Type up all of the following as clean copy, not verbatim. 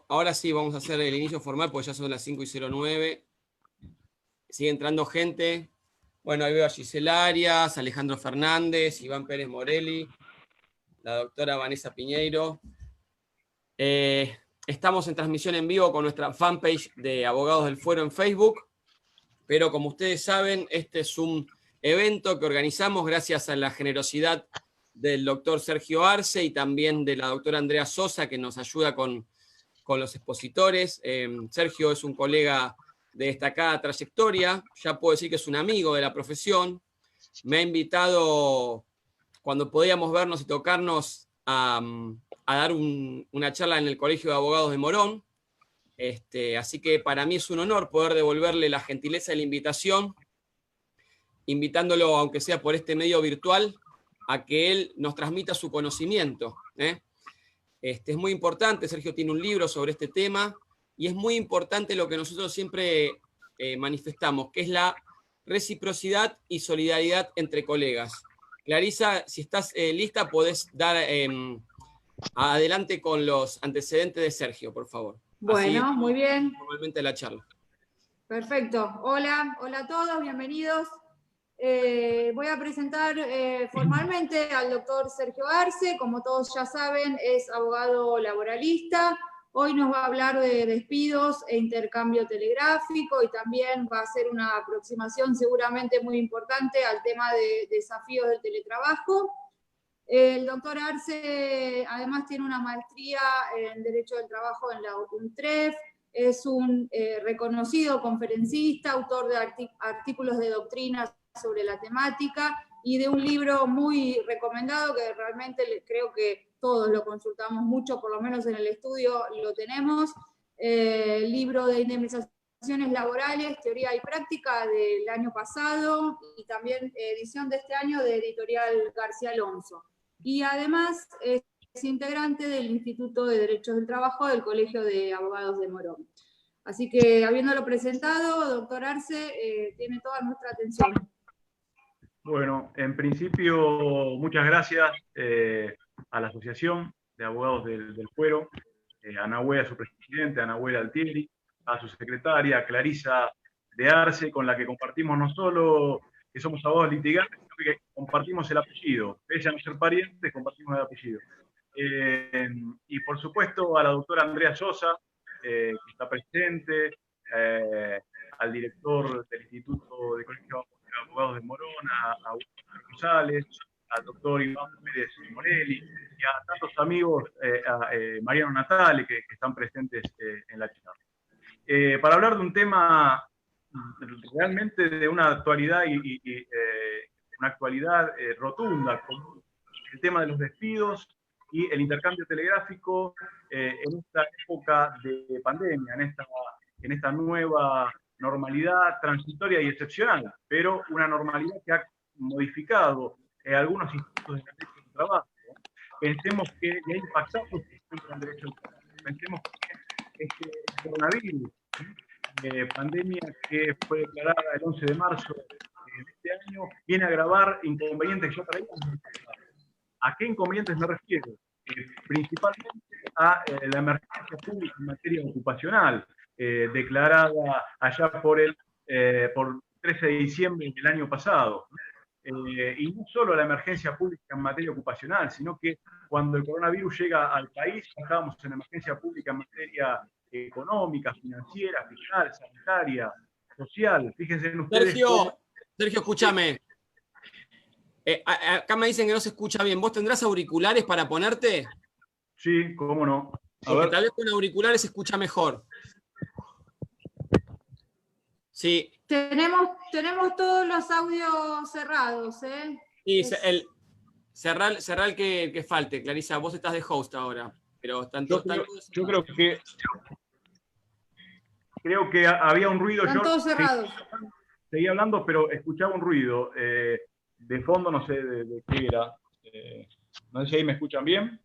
ahora sí vamos a hacer el inicio formal porque ya son las 5:09. Sigue entrando gente. Bueno, ahí veo a Gisela Arias, Alejandro Fernández, Iván Pérez Morelli, la doctora Vanessa Piñeiro. Estamos en transmisión en vivo con nuestra fanpage de Abogados del Fuero en Facebook, pero como ustedes saben, este es un evento que organizamos gracias a la generosidad del doctor Sergio Arce y también de la doctora Andrea Sosa, que nos ayuda con los expositores. Sergio es un colega de destacada trayectoria, ya puedo decir que es un amigo de la profesión. Me ha invitado, cuando podíamos vernos y tocarnos, a dar una charla en el Colegio de Abogados de Morón. Así que para mí es un honor poder devolverle la gentileza de la invitación, invitándolo, aunque sea por este medio virtual, a que él nos transmita su conocimiento. Es muy importante, Sergio tiene un libro sobre este tema, y es muy importante lo que nosotros siempre manifestamos, que es la reciprocidad y solidaridad entre colegas. Clarisa, si estás lista, podés dar adelante con los antecedentes de Sergio, por favor. Bueno, así, muy bien. Formalmente la charla. Perfecto. Hola a todos, bienvenidos. Voy a presentar formalmente al doctor Sergio Arce. Como todos ya saben, es abogado laboralista. Hoy nos va a hablar de despidos e intercambio telegráfico, y también va a hacer una aproximación seguramente muy importante al tema de desafíos del teletrabajo. El doctor Arce además tiene una maestría en Derecho del Trabajo en la UNTREF, es un reconocido conferencista, autor de artículos de doctrina sobre la temática y de un libro muy recomendado que realmente creo que todos lo consultamos mucho, por lo menos en el estudio lo tenemos, libro de indemnizaciones laborales, teoría y práctica del año pasado, y también edición de este año de Editorial García Alonso. Y además es integrante del Instituto de Derechos del Trabajo del Colegio de Abogados de Morón. Así que, habiéndolo presentado, doctor Arce, tiene toda nuestra atención. Bueno, en principio, muchas gracias a la Asociación de Abogados del Fuero, a Nahuel, a su presidente, a Nahuel Altieri, a su secretaria, Clarisa de Arce, con la que compartimos no solo que somos abogados litigantes, sino que compartimos el apellido. Pese a no ser parientes, compartimos el apellido. Y por supuesto a la doctora Andrea Sosa, que está presente, al director del Instituto de Colegio de Abogados de Morón, a Wilson González, al doctor Iván Pérez Morelli, y a tantos amigos, a Mariano Natale, que están presentes en la charla. Para hablar de un tema realmente de una actualidad una actualidad rotunda, como el tema de los despidos y el intercambio telegráfico en esta época de pandemia, en esta nueva normalidad transitoria y excepcional, pero una normalidad que ha modificado algunos institutos de derecho del trabajo. Pensemos que ya ha impactado el derecho del trabajo. Pensemos que este coronavirus, pandemia que fue declarada el 11 de marzo de este año, viene a agravar inconvenientes que yo traía. ¿A qué inconvenientes me refiero? Principalmente a la emergencia pública en materia ocupacional, declarada allá por 13 de diciembre del año pasado. Y no solo la emergencia pública en materia ocupacional, sino que cuando el coronavirus llega al país, estábamos en emergencia pública en materia económica, financiera, fiscal, sanitaria, social. Fíjense en ustedes. Sergio, escúchame. Acá me dicen que no se escucha bien. ¿Vos tendrás auriculares para ponerte? Sí, cómo no. Porque tal vez con auriculares se escucha mejor. Sí. Tenemos todos los audios cerrados, ¿eh? Sí, cerrar el que falte, Clarisa. Vos estás de host ahora. Pero yo creo que había un ruido. Están todos cerrados. Seguía hablando, pero escuchaba un ruido. De fondo, no sé de qué era. No sé si ahí me escuchan bien.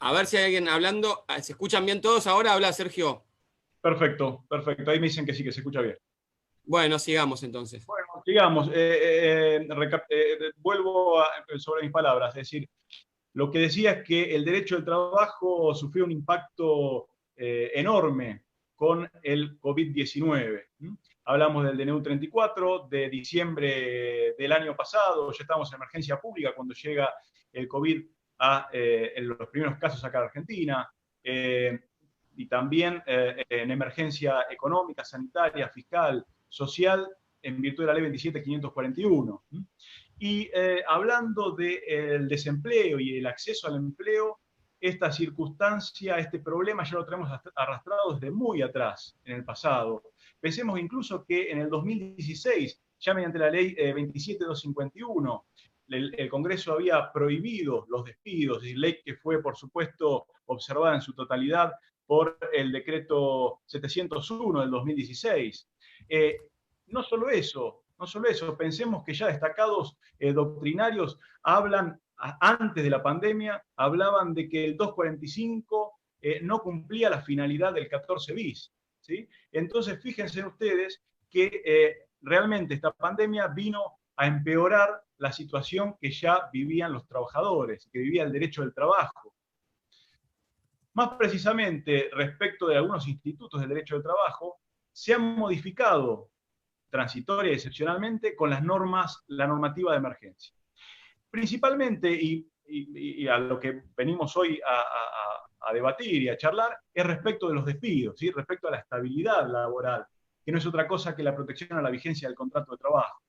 A ver si hay alguien hablando. ¿Se escuchan bien todos ahora? Habla Sergio. Perfecto, perfecto. Ahí me dicen que sí, que se escucha bien. Bueno, sigamos entonces. Bueno, sigamos. Vuelvo sobre mis palabras. Es decir, lo que decía es que el derecho del trabajo sufrió un impacto enorme con el COVID-19. Hablamos del DNU 34 de diciembre del año pasado, ya estamos en emergencia pública cuando llega el COVID en los primeros casos acá en Argentina, y también en emergencia económica, sanitaria, fiscal, social, en virtud de la ley 27.541. Y hablando del desempleo y el acceso al empleo, esta circunstancia, este problema ya lo tenemos arrastrado desde muy atrás, en el pasado. Pensemos incluso que en el 2016, ya mediante la ley 27.251, el Congreso había prohibido los despidos, y ley que fue, por supuesto, observada en su totalidad por el decreto 701 del 2016. No solo eso, pensemos que ya destacados doctrinarios hablan, antes de la pandemia, hablaban de que el 245 no cumplía la finalidad del 14 bis. ¿Sí? Entonces, fíjense ustedes que realmente esta pandemia vino a empeorar la situación que ya vivían los trabajadores, que vivía el derecho del trabajo. Más precisamente, respecto de algunos institutos del derecho del trabajo, se han modificado transitoria y excepcionalmente con las normas, la normativa de emergencia. Principalmente, y a lo que venimos hoy a debatir y a charlar, es respecto de los despidos, ¿sí? Respecto a la estabilidad laboral, que no es otra cosa que la protección a la vigencia del contrato de trabajo.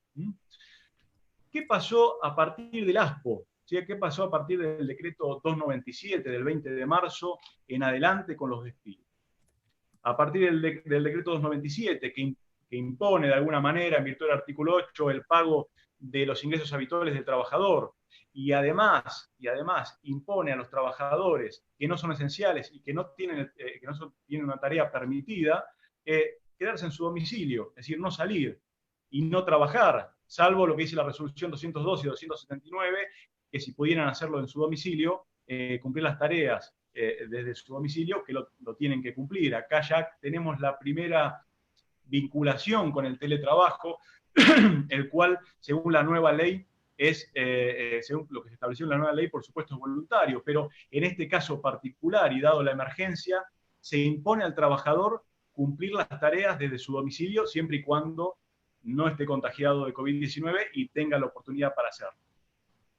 ¿Qué pasó a partir del ASPO? ¿Sí? ¿Qué pasó a partir del decreto 297 del 20 de marzo en adelante con los despidos? A partir del decreto 297, que impone de alguna manera, en virtud del artículo 8, el pago de los ingresos habituales del trabajador, y además impone a los trabajadores que no son esenciales y que no tienen una tarea permitida, quedarse en su domicilio, es decir, no salir y no trabajar, salvo lo que dice la resolución 202 y 279, que si pudieran hacerlo en su domicilio, cumplir las tareas desde su domicilio, que lo tienen que cumplir. Acá ya tenemos la primera vinculación con el teletrabajo, el cual, según la nueva ley, según lo que se estableció en la nueva ley, por supuesto es voluntario, pero en este caso particular y dado la emergencia, se impone al trabajador cumplir las tareas desde su domicilio, siempre y cuando no esté contagiado de COVID-19 y tenga la oportunidad para hacerlo.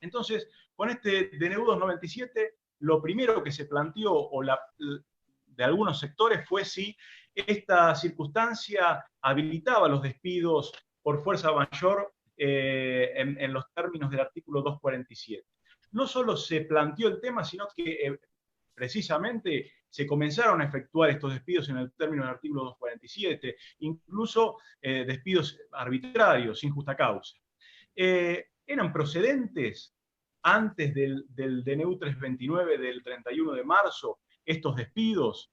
Entonces, con este DNU 297, lo primero que se planteó, de algunos sectores, fue si esta circunstancia habilitaba los despidos por fuerza mayor en los términos del artículo 247. No solo se planteó el tema, sino que precisamente se comenzaron a efectuar estos despidos en el término del artículo 247, incluso despidos arbitrarios, sin justa causa. Eran procedentes antes del DNU 329 del 31 de marzo estos despidos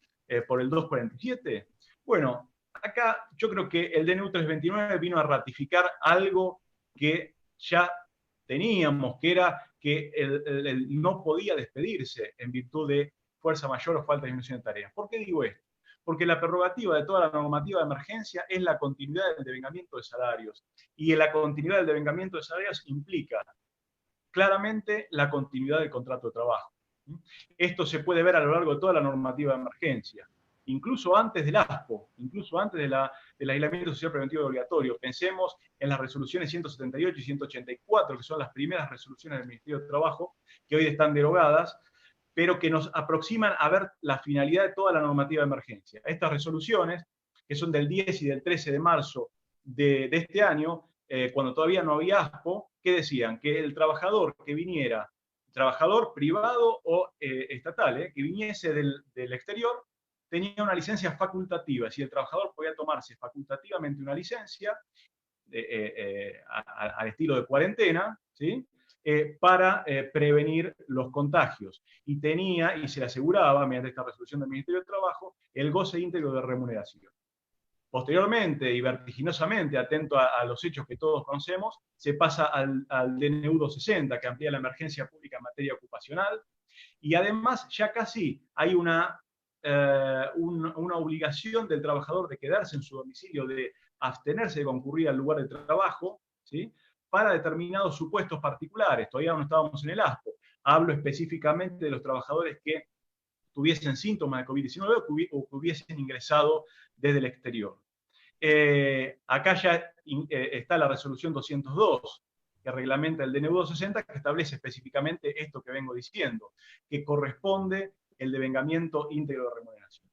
por el 247. Bueno, acá yo creo que el DNU 329 vino a ratificar algo que ya teníamos, que era que él no podía despedirse en virtud de fuerza mayor o falta de disminución de tareas. ¿Por qué digo esto? Porque la prerrogativa de toda la normativa de emergencia es la continuidad del devengamiento de salarios. Y la continuidad del devengamiento de salarios implica claramente la continuidad del contrato de trabajo. Esto se puede ver a lo largo de toda la normativa de emergencia, incluso antes del ASPO, incluso antes del aislamiento social preventivo y obligatorio. Pensemos en las resoluciones 178 y 184, que son las primeras resoluciones del Ministerio de Trabajo, que hoy están derogadas, pero que nos aproximan a ver la finalidad de toda la normativa de emergencia. Estas resoluciones, que son del 10 y del 13 de marzo de este año, cuando todavía no había ASPO, que decían que el trabajador que viniera, trabajador privado o estatal, que viniese del exterior, tenía una licencia facultativa, es decir, el trabajador podía tomarse facultativamente una licencia al estilo de cuarentena, ¿sí? Para prevenir los contagios. Y se le aseguraba, mediante esta resolución del Ministerio del Trabajo, el goce íntegro de remuneración. Posteriormente, y vertiginosamente, atento a los hechos que todos conocemos, se pasa al DNU 260, que amplía la emergencia pública en materia ocupacional, y además ya casi hay una obligación del trabajador de quedarse en su domicilio, de abstenerse de concurrir al lugar de trabajo, ¿sí? Para determinados supuestos particulares. Todavía no estábamos en el ASPO. hablo específicamente de los trabajadores que tuviesen síntomas de COVID-19 o que hubiesen ingresado desde el exterior. Acá ya está la resolución 202, que reglamenta el DNU 260, que establece específicamente esto que vengo diciendo, que corresponde el devengamiento íntegro de remuneración.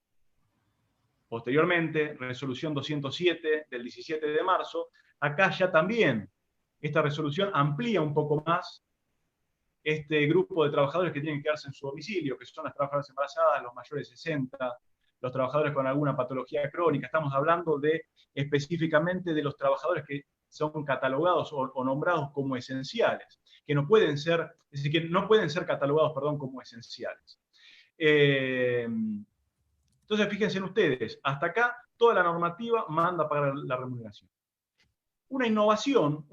Posteriormente, resolución 207 del 17 de marzo, acá ya también esta resolución amplía un poco más este grupo de trabajadores que tienen que quedarse en su domicilio, que son las trabajadoras embarazadas, los mayores de 60, los trabajadores con alguna patología crónica. Estamos hablando específicamente de los trabajadores que son catalogados o nombrados como esenciales, que no pueden ser, es decir, que no pueden ser catalogados, perdón, como esenciales. Entonces, fíjense en ustedes, hasta acá toda la normativa manda para la remuneración. Una innovación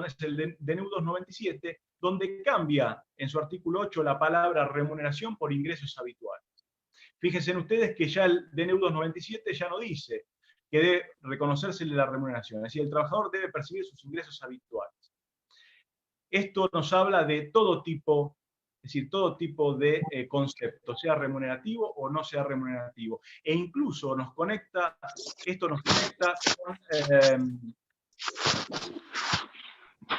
es el DNU 297, donde cambia en su artículo 8 la palabra remuneración por ingresos habituales. Fíjense en ustedes que ya el DNU 297 ya no dice que debe reconocérsele la remuneración, es decir, el trabajador debe percibir sus ingresos habituales. Esto nos habla de todo tipo, es decir, todo tipo de concepto, sea remunerativo o no sea remunerativo. E incluso nos conecta, esto nos conecta con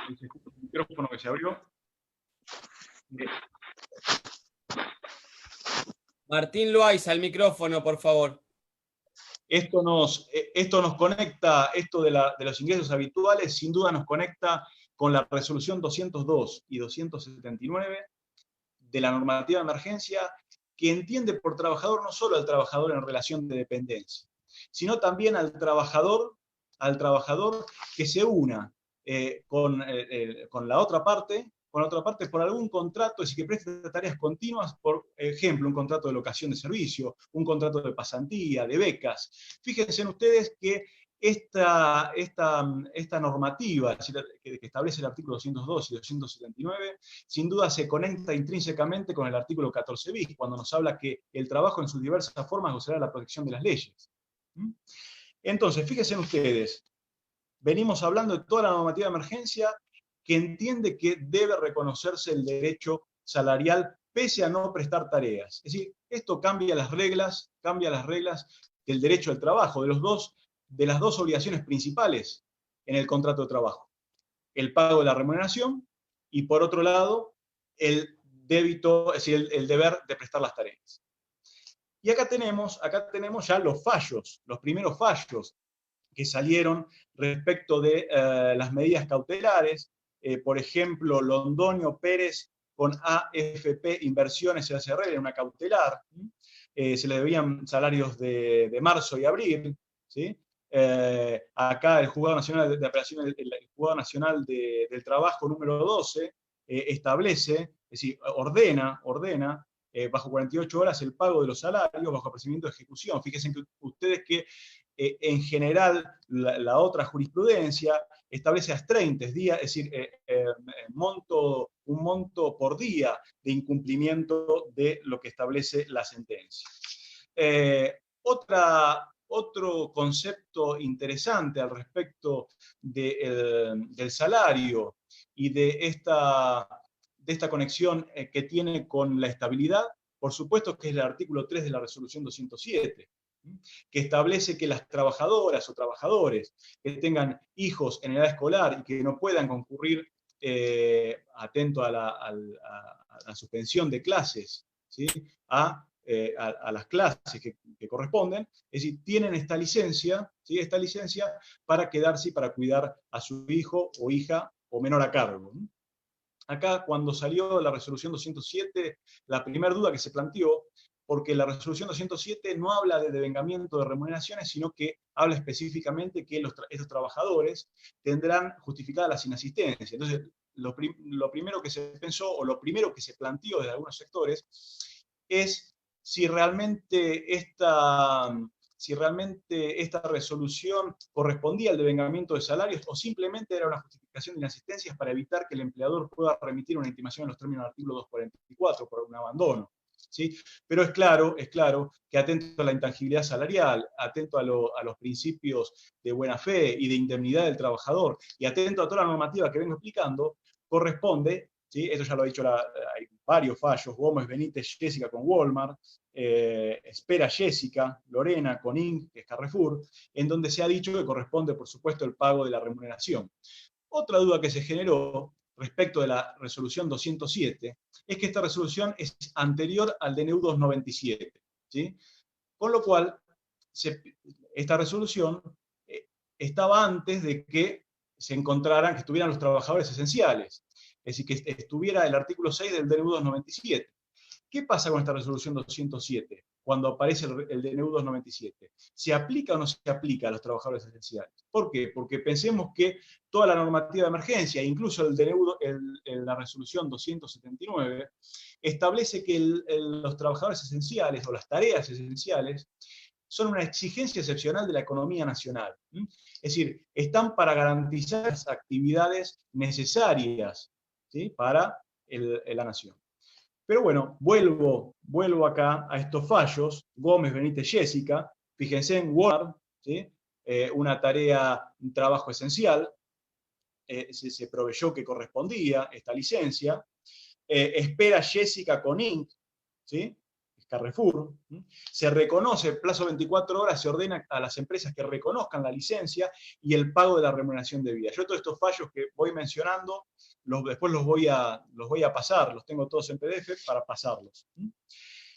el micrófono que se abrió. Martín Loaiza, al micrófono, por favor. Esto nos conecta, esto de los ingresos habituales, sin duda nos conecta con la resolución 202 y 279 de la normativa de emergencia, que entiende por trabajador no solo al trabajador en relación de dependencia, sino también al trabajador que se una con la otra parte por algún contrato, es decir, que preste tareas continuas, por ejemplo, un contrato de locación de servicio, un contrato de pasantía, de becas. Fíjense en ustedes que esta normativa que establece el artículo 202 y 279, sin duda se conecta intrínsecamente con el artículo 14 bis, cuando nos habla que el trabajo en sus diversas formas gozará de la protección de las leyes. Entonces, fíjense en ustedes, venimos hablando de toda la normativa de emergencia que entiende que debe reconocerse el derecho salarial pese a no prestar tareas. Es decir, esto cambia las reglas del derecho al trabajo, de las dos obligaciones principales en el contrato de trabajo. El pago de la remuneración y, por otro lado, el débito, es decir, el deber de prestar las tareas. Y acá tenemos ya los fallos, los primeros fallos que salieron respecto de las medidas cautelares. Por ejemplo, Londoño Pérez con AFP Inversiones SRL, en una cautelar, se le debían salarios de marzo y abril, ¿sí? Acá el Juzgado Nacional de Apelaciones, el Juzgado Nacional del Trabajo número 12 establece, es decir, ordena bajo 48 horas el pago de los salarios bajo procedimiento de ejecución. Fíjense que ustedes que en general la otra jurisprudencia establece astreintες días, es decir, un monto por día de incumplimiento de lo que establece la sentencia. Otro concepto interesante al respecto del salario y de esta conexión que tiene con la estabilidad, por supuesto que es el artículo 3 de la resolución 207, que establece que las trabajadoras o trabajadores que tengan hijos en edad escolar y que no puedan concurrir atento a la suspensión de clases, ¿sí? a las clases que corresponden, es decir, tienen esta licencia, ¿sí? Esta licencia para quedarse y para cuidar a su hijo o hija o menor a cargo. Acá, cuando salió la resolución 207, la primera duda que se planteó, porque la resolución 207 no habla de devengamiento de remuneraciones, sino que habla específicamente que estos trabajadores tendrán justificadas las inasistencias. Entonces, lo primero que se pensó, o lo primero que se planteó desde algunos sectores, es si realmente esta resolución correspondía al devengamiento de salarios o simplemente era una justificación de inasistencias para evitar que el empleador pueda remitir una intimación en los términos del artículo 244 por un abandono. ¿Sí? Pero es claro que atento a la intangibilidad salarial, atento a los principios de buena fe y de indemnidad del trabajador, y atento a toda la normativa que vengo explicando, corresponde ¿sí? Esto ya lo ha dicho, hay varios fallos, Gómez Benítez Jessica con Walmart, Espera Jessica, Lorena con Inc., que es Carrefour, en donde se ha dicho que corresponde, por supuesto, el pago de la remuneración. Otra duda que se generó respecto de la resolución 207 es que esta resolución es anterior al DNU 297, ¿sí? Con lo cual, esta resolución estaba antes de que se encontraran, que estuvieran los trabajadores esenciales, es decir, que estuviera el artículo 6 del DNU 297. ¿Qué pasa con esta resolución 207 cuando aparece el DNU 297? ¿Se aplica o no se aplica a los trabajadores esenciales? ¿Por qué? Porque pensemos que toda la normativa de emergencia, incluso la resolución 279, establece que los trabajadores esenciales o las tareas esenciales son una exigencia excepcional de la economía nacional. Es decir, están para garantizar las actividades necesarias, ¿sí?, para la nación. Pero bueno, vuelvo acá a estos fallos. Gómez Benítez Jessica, fíjense en Walmart, ¿sí?, una tarea, un trabajo esencial, se proveyó que correspondía esta licencia. Espera Jessica con Inc., ¿sí?, Carrefour, se reconoce, plazo 24 horas, se ordena a las empresas que reconozcan la licencia y el pago de la remuneración debida. Yo todos estos fallos que voy mencionando, después los voy a pasar, los tengo todos en PDF para pasarlos.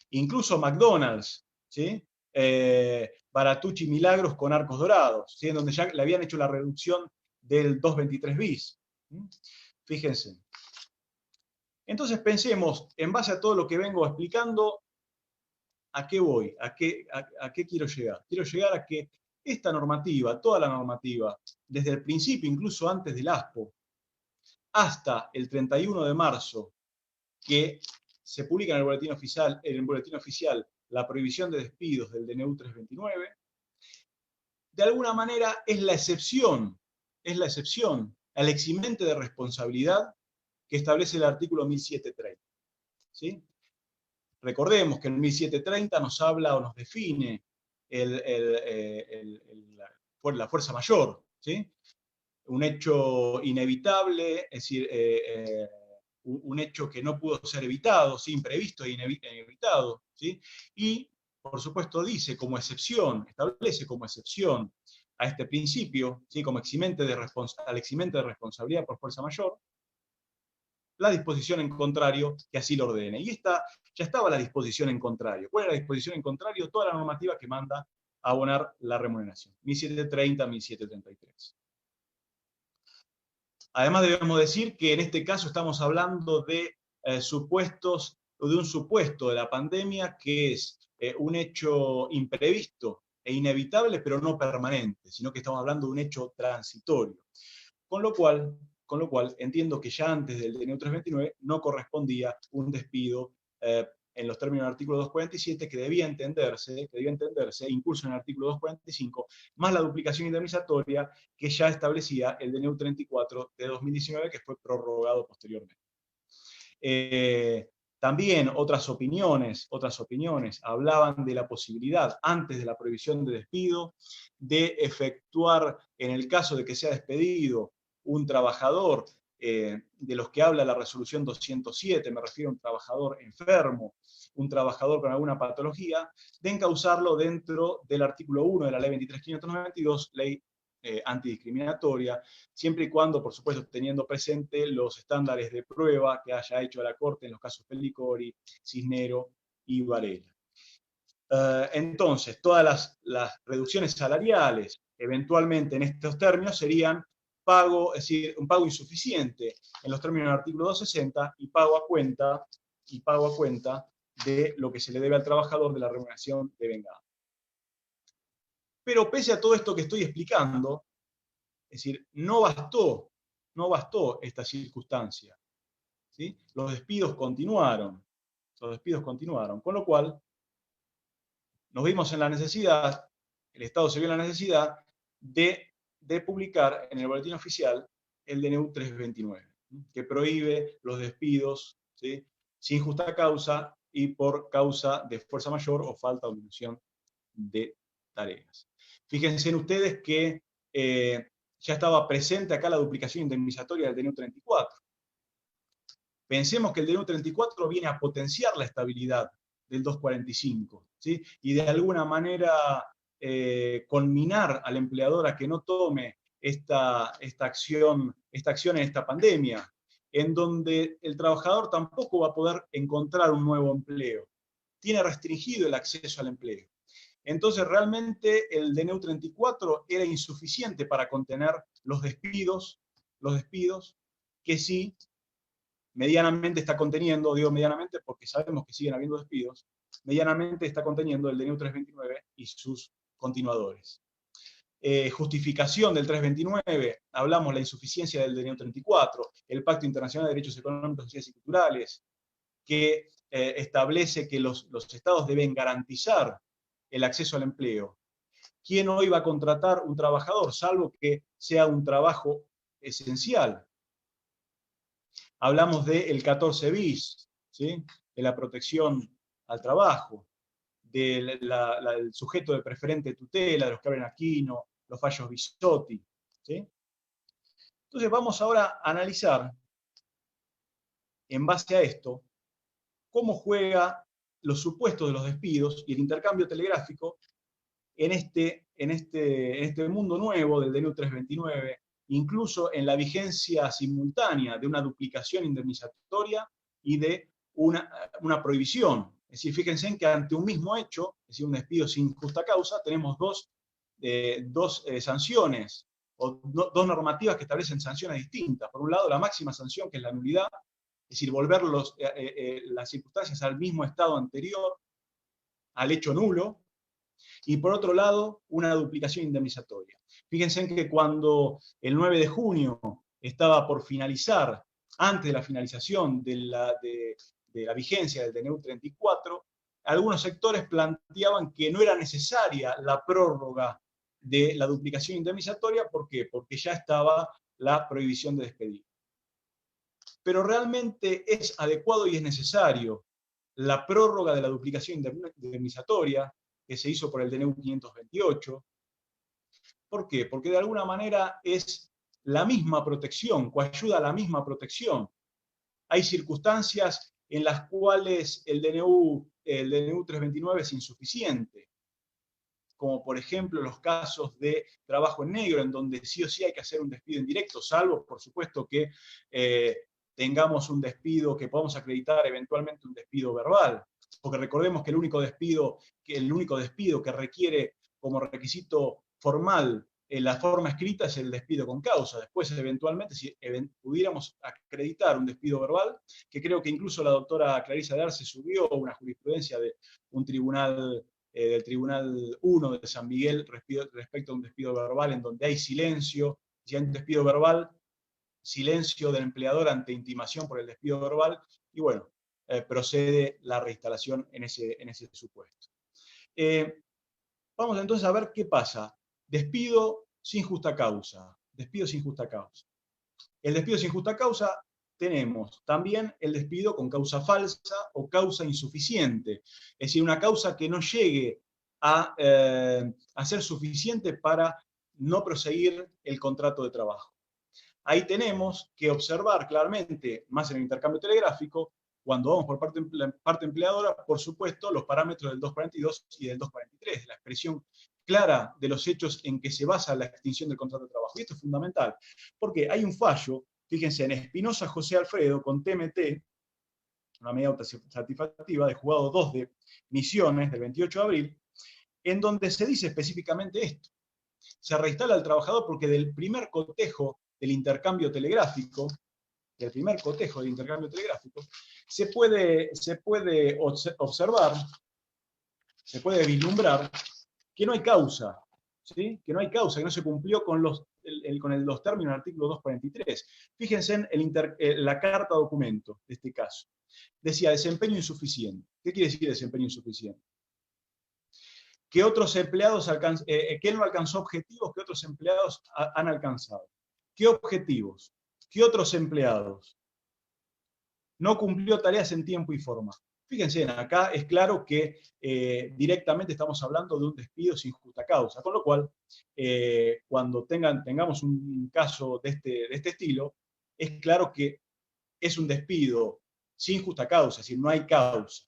Incluso McDonald's, ¿sí?, Baratucci Milagros con Arcos Dorados, ¿sí?, en donde ya le habían hecho la reducción del 223 bis. Fíjense. Entonces pensemos, en base a todo lo que vengo explicando, ¿a qué voy? ¿A qué quiero llegar? Quiero llegar a que esta normativa, toda la normativa, desde el principio, incluso antes del ASPO, hasta el 31 de marzo, que se publica en el boletín oficial la prohibición de despidos del DNU 329, de alguna manera es la excepción al eximente de responsabilidad que establece el artículo 1730. ¿Sí? Recordemos que el 1730 nos habla o nos define la fuerza mayor, ¿sí?, un hecho inevitable, es decir, un hecho que no pudo ser evitado, ¿sí?, imprevisto e inevitado, ¿sí? Y, por supuesto, dice como excepción, establece como excepción a este principio, ¿sí?, como al eximente de responsabilidad por fuerza mayor, la disposición en contrario que así lo ordene. Y esta ya estaba la disposición en contrario. ¿Cuál es la disposición en contrario? Toda la normativa que manda a abonar la remuneración. 1730, 1733. Además debemos decir que en este caso estamos hablando de supuestos, o de un supuesto de la pandemia que es un hecho imprevisto e inevitable, pero no permanente, sino que estamos hablando de un hecho transitorio. Con lo cual entiendo que ya antes del DNU 329 no correspondía un despido en los términos del artículo 247 que debía entenderse, incluso en el artículo 245, más la duplicación indemnizatoria que ya establecía el DNU 34 de 2019, que fue prorrogado posteriormente. También otras opiniones hablaban de la posibilidad, antes de la prohibición de despido, de efectuar, en el caso de que sea despedido un trabajador de los que habla la resolución 207, me refiero a un trabajador enfermo, un trabajador con alguna patología, de encauzarlo dentro del artículo 1 de la ley 23.592, ley antidiscriminatoria, siempre y cuando, por supuesto, teniendo presente los estándares de prueba que haya hecho la Corte en los casos Pellicori, Cisnero y Varela. Entonces, todas las reducciones salariales, eventualmente en estos términos, serían pago, es decir, un pago insuficiente en los términos del artículo 260 y pago a cuenta de lo que se le debe al trabajador de la remuneración de vengada. Pero pese a todo esto que estoy explicando, es decir, no bastó esta circunstancia, ¿sí? Los despidos continuaron, con lo cual nos vimos en la necesidad, el Estado se vio en la necesidad de publicar en el boletín oficial el DNU 329, que prohíbe los despidos, ¿sí?, sin justa causa y por causa de fuerza mayor o falta o omisión de tareas. Fíjense en ustedes que ya estaba presente acá la duplicación indemnizatoria del DNU 34. Pensemos que el DNU 34 viene a potenciar la estabilidad del 245, ¿sí? Y de alguna manera conminar al empleador a que no tome esta acción en esta pandemia, en donde el trabajador tampoco va a poder encontrar un nuevo empleo. Tiene restringido el acceso al empleo. Entonces, realmente el DNU 34 era insuficiente para contener los despidos que sí medianamente está conteniendo, digo medianamente porque sabemos que siguen habiendo despidos, medianamente está conteniendo el DNU 329 y sus continuadores. Justificación del 329, hablamos la insuficiencia del DNU 34, el Pacto Internacional de Derechos Económicos, Sociales y Culturales, que establece que los estados deben garantizar el acceso al empleo. ¿Quién hoy va a contratar un trabajador, salvo que sea un trabajo esencial? Hablamos del 14 bis, ¿sí? De la protección al trabajo, del sujeto de preferente tutela, de los que abren Aquino, los fallos Bisotti, ¿sí? Entonces vamos ahora a analizar, en base a esto, cómo juega los supuestos de los despidos y el intercambio telegráfico en este mundo nuevo del DNU 329, incluso en la vigencia simultánea de una duplicación indemnizatoria y de una prohibición. Es decir, fíjense en que ante un mismo hecho, es decir, un despido sin justa causa, tenemos dos sanciones, o dos normativas que establecen sanciones distintas. Por un lado, la máxima sanción, que es la nulidad, es decir, volver las circunstancias al mismo estado anterior, al hecho nulo, y por otro lado, una duplicación indemnizatoria. Fíjense en que cuando el 9 de junio estaba por finalizar, antes de la finalización de la vigencia del DNU 34, algunos sectores planteaban que no era necesaria la prórroga de la duplicación indemnizatoria. ¿Por qué? Porque ya estaba la prohibición de despedir. Pero realmente es adecuado y es necesario la prórroga de la duplicación indemnizatoria que se hizo por el DNU 528. ¿Por qué? Porque de alguna manera es la misma protección, coayuda a la misma protección. Hay circunstancias en las cuales el DNU 329 es insuficiente, como por ejemplo los casos de trabajo en negro, en donde sí o sí hay que hacer un despido indirecto, salvo, por supuesto, que tengamos un despido, que podamos acreditar eventualmente un despido verbal. Porque recordemos que el único despido que requiere como requisito formal la forma escrita es el despido con causa. Después, eventualmente, si pudiéramos acreditar un despido verbal, que creo que incluso la doctora Clarisa de Arce subió una jurisprudencia de un tribunal, del Tribunal 1 de San Miguel respecto a un despido verbal en donde hay silencio. Si hay un despido verbal, silencio del empleador ante intimación por el despido verbal, y bueno, procede la reinstalación en ese supuesto. Vamos entonces a ver qué pasa. Despido sin justa causa. Despido sin justa causa. El despido sin justa causa tenemos también el despido con causa falsa o causa insuficiente. Es decir, una causa que no llegue a ser suficiente para no proseguir el contrato de trabajo. Ahí tenemos que observar claramente, más en el intercambio telegráfico, cuando vamos por parte empleadora, por supuesto, los parámetros del 242 y del 243, la expresión clara de los hechos en que se basa la extinción del contrato de trabajo. Y esto es fundamental, porque hay un fallo, fíjense, en Espinosa José Alfredo, con TMT, una medida autosatisfactiva de juzgado 2 de Misiones, del 28 de abril, en donde se dice específicamente esto. Se reinstala al trabajador porque del primer cotejo del intercambio telegráfico, se puede observar, se puede vislumbrar que no hay causa, ¿sí? Que no se cumplió con los términos del artículo 243. Fíjense en la carta documento de este caso. Decía desempeño insuficiente. ¿Qué quiere decir desempeño insuficiente? Que otros empleados que él no alcanzó objetivos que otros empleados han alcanzado. ¿Qué objetivos? ¿Qué otros empleados? No cumplió tareas en tiempo y forma. Fíjense, acá es claro que directamente estamos hablando de un despido sin justa causa, con lo cual, cuando tengamos un caso de este estilo, es claro que es un despido sin justa causa, es decir, no hay causa.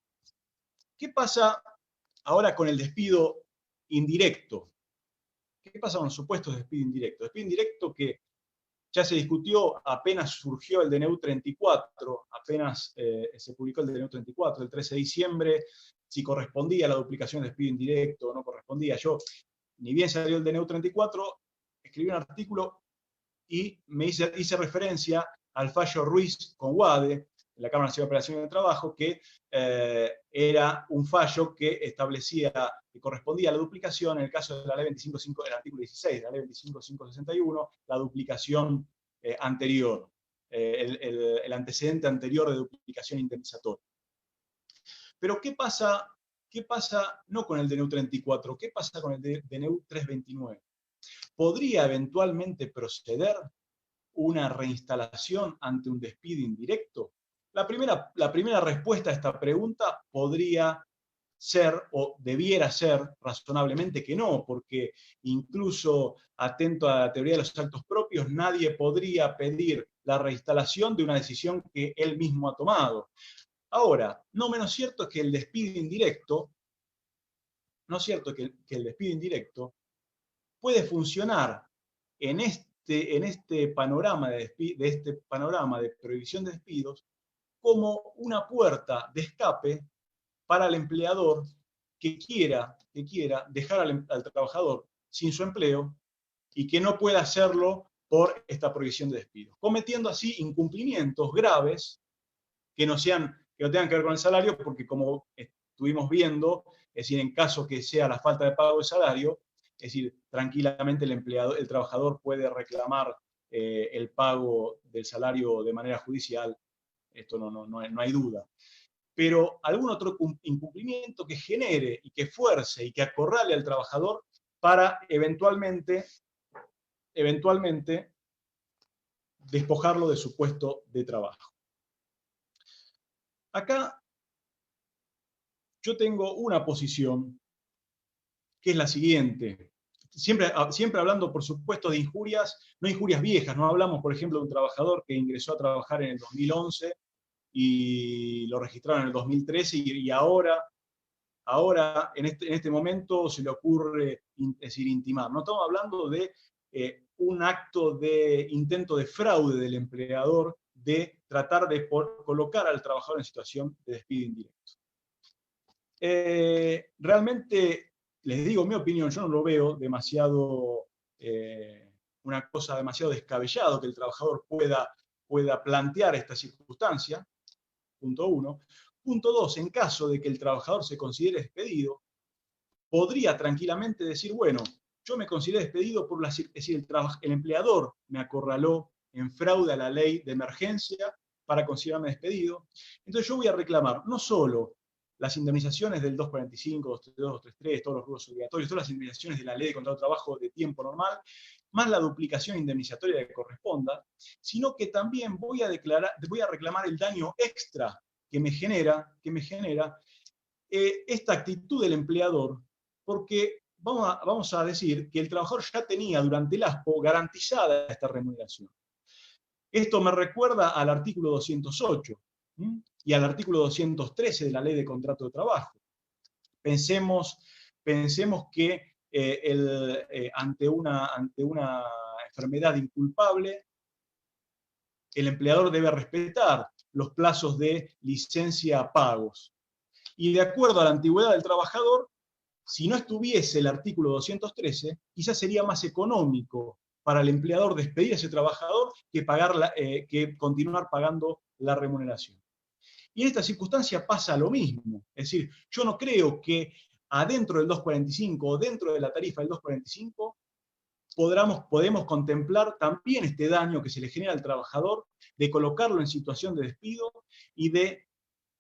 ¿Qué pasa ahora con el despido indirecto? ¿Qué pasa con los supuestos de despido indirecto? Despido indirecto que ya se discutió apenas surgió el DNU 34, apenas se publicó el DNU 34, el 13 de diciembre, si correspondía a la duplicación de despido indirecto o no correspondía. Yo, ni bien salió el DNU 34, escribí un artículo y me hice referencia al fallo Ruiz con Wade, en la Cámara Nacional de Operaciones de Trabajo, que era un fallo que establecía que correspondía a la duplicación en el caso de la ley 25.5, el artículo 16 de la ley 25.561, la duplicación anterior, el antecedente anterior de duplicación indemnizatoria. Pero ¿qué pasa no con el DNU 34? ¿Qué pasa con el DNU 329? ¿Podría eventualmente proceder una reinstalación ante un despido indirecto? La primera respuesta a esta pregunta podría ser, o debiera ser razonablemente que no, porque incluso atento a la teoría de los actos propios, nadie podría pedir la reinstalación de una decisión que él mismo ha tomado. Ahora, no menos cierto es que el despido indirecto, puede funcionar en este panorama de prohibición de despidos como una puerta de escape para el empleador que quiera dejar al trabajador sin su empleo y que no pueda hacerlo por esta prohibición de despidos, cometiendo así incumplimientos graves que no tengan que ver con el salario, porque como estuvimos viendo, es decir, en caso que sea la falta de pago de salario, es decir, tranquilamente el trabajador puede reclamar el pago del salario de manera judicial, esto no hay duda. Pero algún otro incumplimiento que genere y que fuerce y que acorrale al trabajador para eventualmente despojarlo de su puesto de trabajo. Acá yo tengo una posición que es la siguiente. Siempre hablando, por supuesto, de injurias, no injurias viejas. No hablamos, por ejemplo, de un trabajador que ingresó a trabajar en el 2011 y lo registraron en el 2013 y ahora en este momento se le ocurre intimar. No estamos hablando de un acto de intento de fraude del empleador de tratar de colocar al trabajador en situación de despido indirecto. Realmente, les digo mi opinión, yo no lo veo demasiado, una cosa demasiado descabellado que el trabajador pueda plantear esta circunstancia, punto uno. Punto dos, en caso de que el trabajador se considere despedido, podría tranquilamente decir, bueno, yo me consideré despedido es decir, el empleador me acorraló en fraude a la ley de emergencia para considerarme despedido. Entonces yo voy a reclamar no solo las indemnizaciones del 245, 232, 233, todos los rubros obligatorios, todas las indemnizaciones de la ley de contrato de trabajo de tiempo normal, más la duplicación indemnizatoria que corresponda, sino que también voy a reclamar el daño extra que me genera esta actitud del empleador, porque vamos a decir que el trabajador ya tenía durante el ASPO garantizada esta remuneración. Esto me recuerda al artículo 208 y al artículo 213 de la Ley de Contrato de Trabajo. Pensemos que ante una enfermedad inculpable, el empleador debe respetar los plazos de licencia pagos. Y de acuerdo a la antigüedad del trabajador, si no estuviese el artículo 213, quizás sería más económico para el empleador despedir a ese trabajador que continuar pagando la remuneración. Y en esta circunstancia pasa lo mismo. Es decir, yo no creo que adentro del 245 o dentro de la tarifa del 245 podemos contemplar también este daño que se le genera al trabajador, de colocarlo en situación de despido y de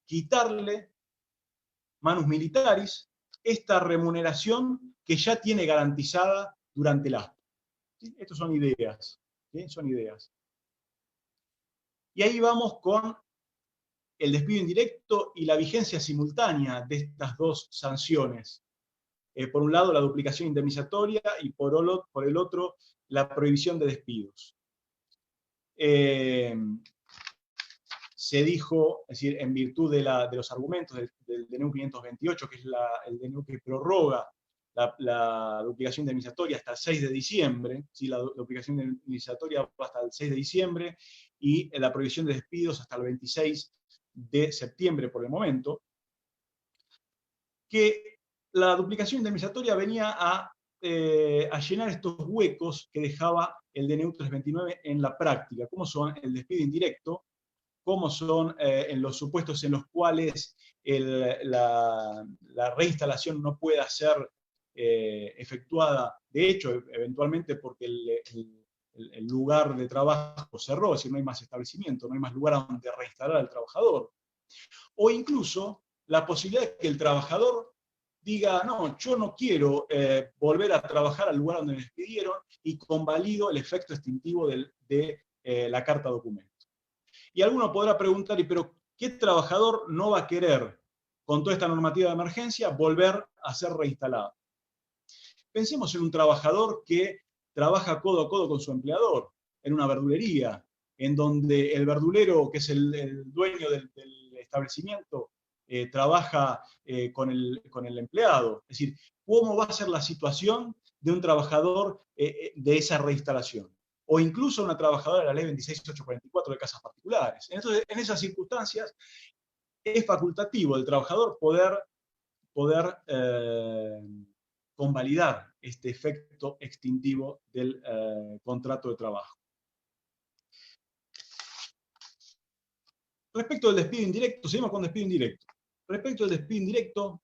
quitarle manus militaris esta remuneración que ya tiene garantizada durante el ASPO. ¿Sí? Estas son ideas. ¿Sí? Son ideas. Y ahí vamos con el despido indirecto y la vigencia simultánea de estas dos sanciones. Por un lado, la duplicación indemnizatoria y por el otro, la prohibición de despidos. se dijo, es decir, en virtud de los argumentos del DNU 528, que es el DNU que prorroga la duplicación indemnizatoria hasta el 6 de diciembre, ¿sí? La duplicación indemnizatoria va hasta el 6 de diciembre, y la prohibición de despidos hasta el 26 de septiembre por el momento, que la duplicación indemnizatoria venía a llenar estos huecos que dejaba el DNU 329 en la práctica, como son el despido indirecto, como son en los supuestos en los cuales la reinstalación no pueda ser efectuada, de hecho, eventualmente porque el lugar de trabajo cerró, es decir, no hay más establecimiento, no hay más lugar a donde reinstalar al trabajador. O incluso la posibilidad de que el trabajador diga, no, yo no quiero volver a trabajar al lugar donde me despidieron, y convalido el efecto extintivo de la carta documento. Y alguno podrá preguntar, pero ¿qué trabajador no va a querer, con toda esta normativa de emergencia, volver a ser reinstalado? Pensemos en un trabajador que trabaja codo a codo con su empleador, en una verdulería, en donde el verdulero, que es el dueño del establecimiento, trabaja con el empleado. Es decir, ¿cómo va a ser la situación de un trabajador de esa reinstalación? O incluso una trabajadora de la ley 26844 de casas particulares. Entonces, en esas circunstancias, es facultativo del trabajador poder convalidar este efecto extintivo del contrato de trabajo. Respecto del despido indirecto, seguimos con despido indirecto. Respecto del despido indirecto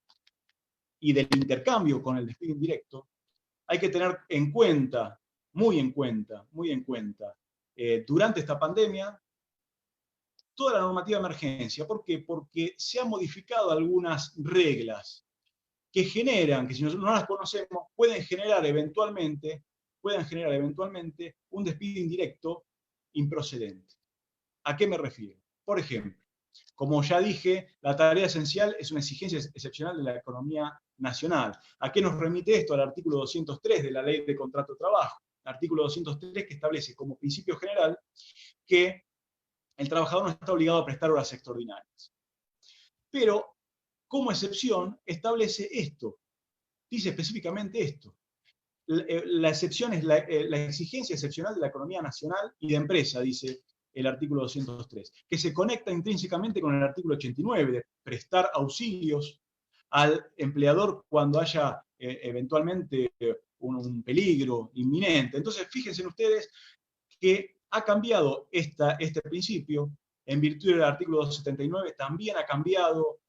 y del intercambio con el despido indirecto, hay que tener en cuenta, muy en cuenta, durante esta pandemia, toda la normativa de emergencia. ¿Por qué? Porque se han modificado algunas reglas que generan, que si nosotros no las conocemos, pueden generar eventualmente un despido indirecto improcedente. ¿A qué me refiero? Por ejemplo, como ya dije, la tarea esencial es una exigencia excepcional de la economía nacional. ¿A qué nos remite esto? Al artículo 203 de la Ley de Contrato de Trabajo. El artículo 203 que establece como principio general que el trabajador no está obligado a prestar horas extraordinarias. Pero, como excepción, establece esto. Dice específicamente esto. La excepción es la exigencia excepcional de la economía nacional y de empresa, dice el artículo 203, que se conecta intrínsecamente con el artículo 89, de prestar auxilios al empleador cuando haya eventualmente un peligro inminente. Entonces, fíjense ustedes que ha cambiado este principio, en virtud del artículo 279, también ha cambiado,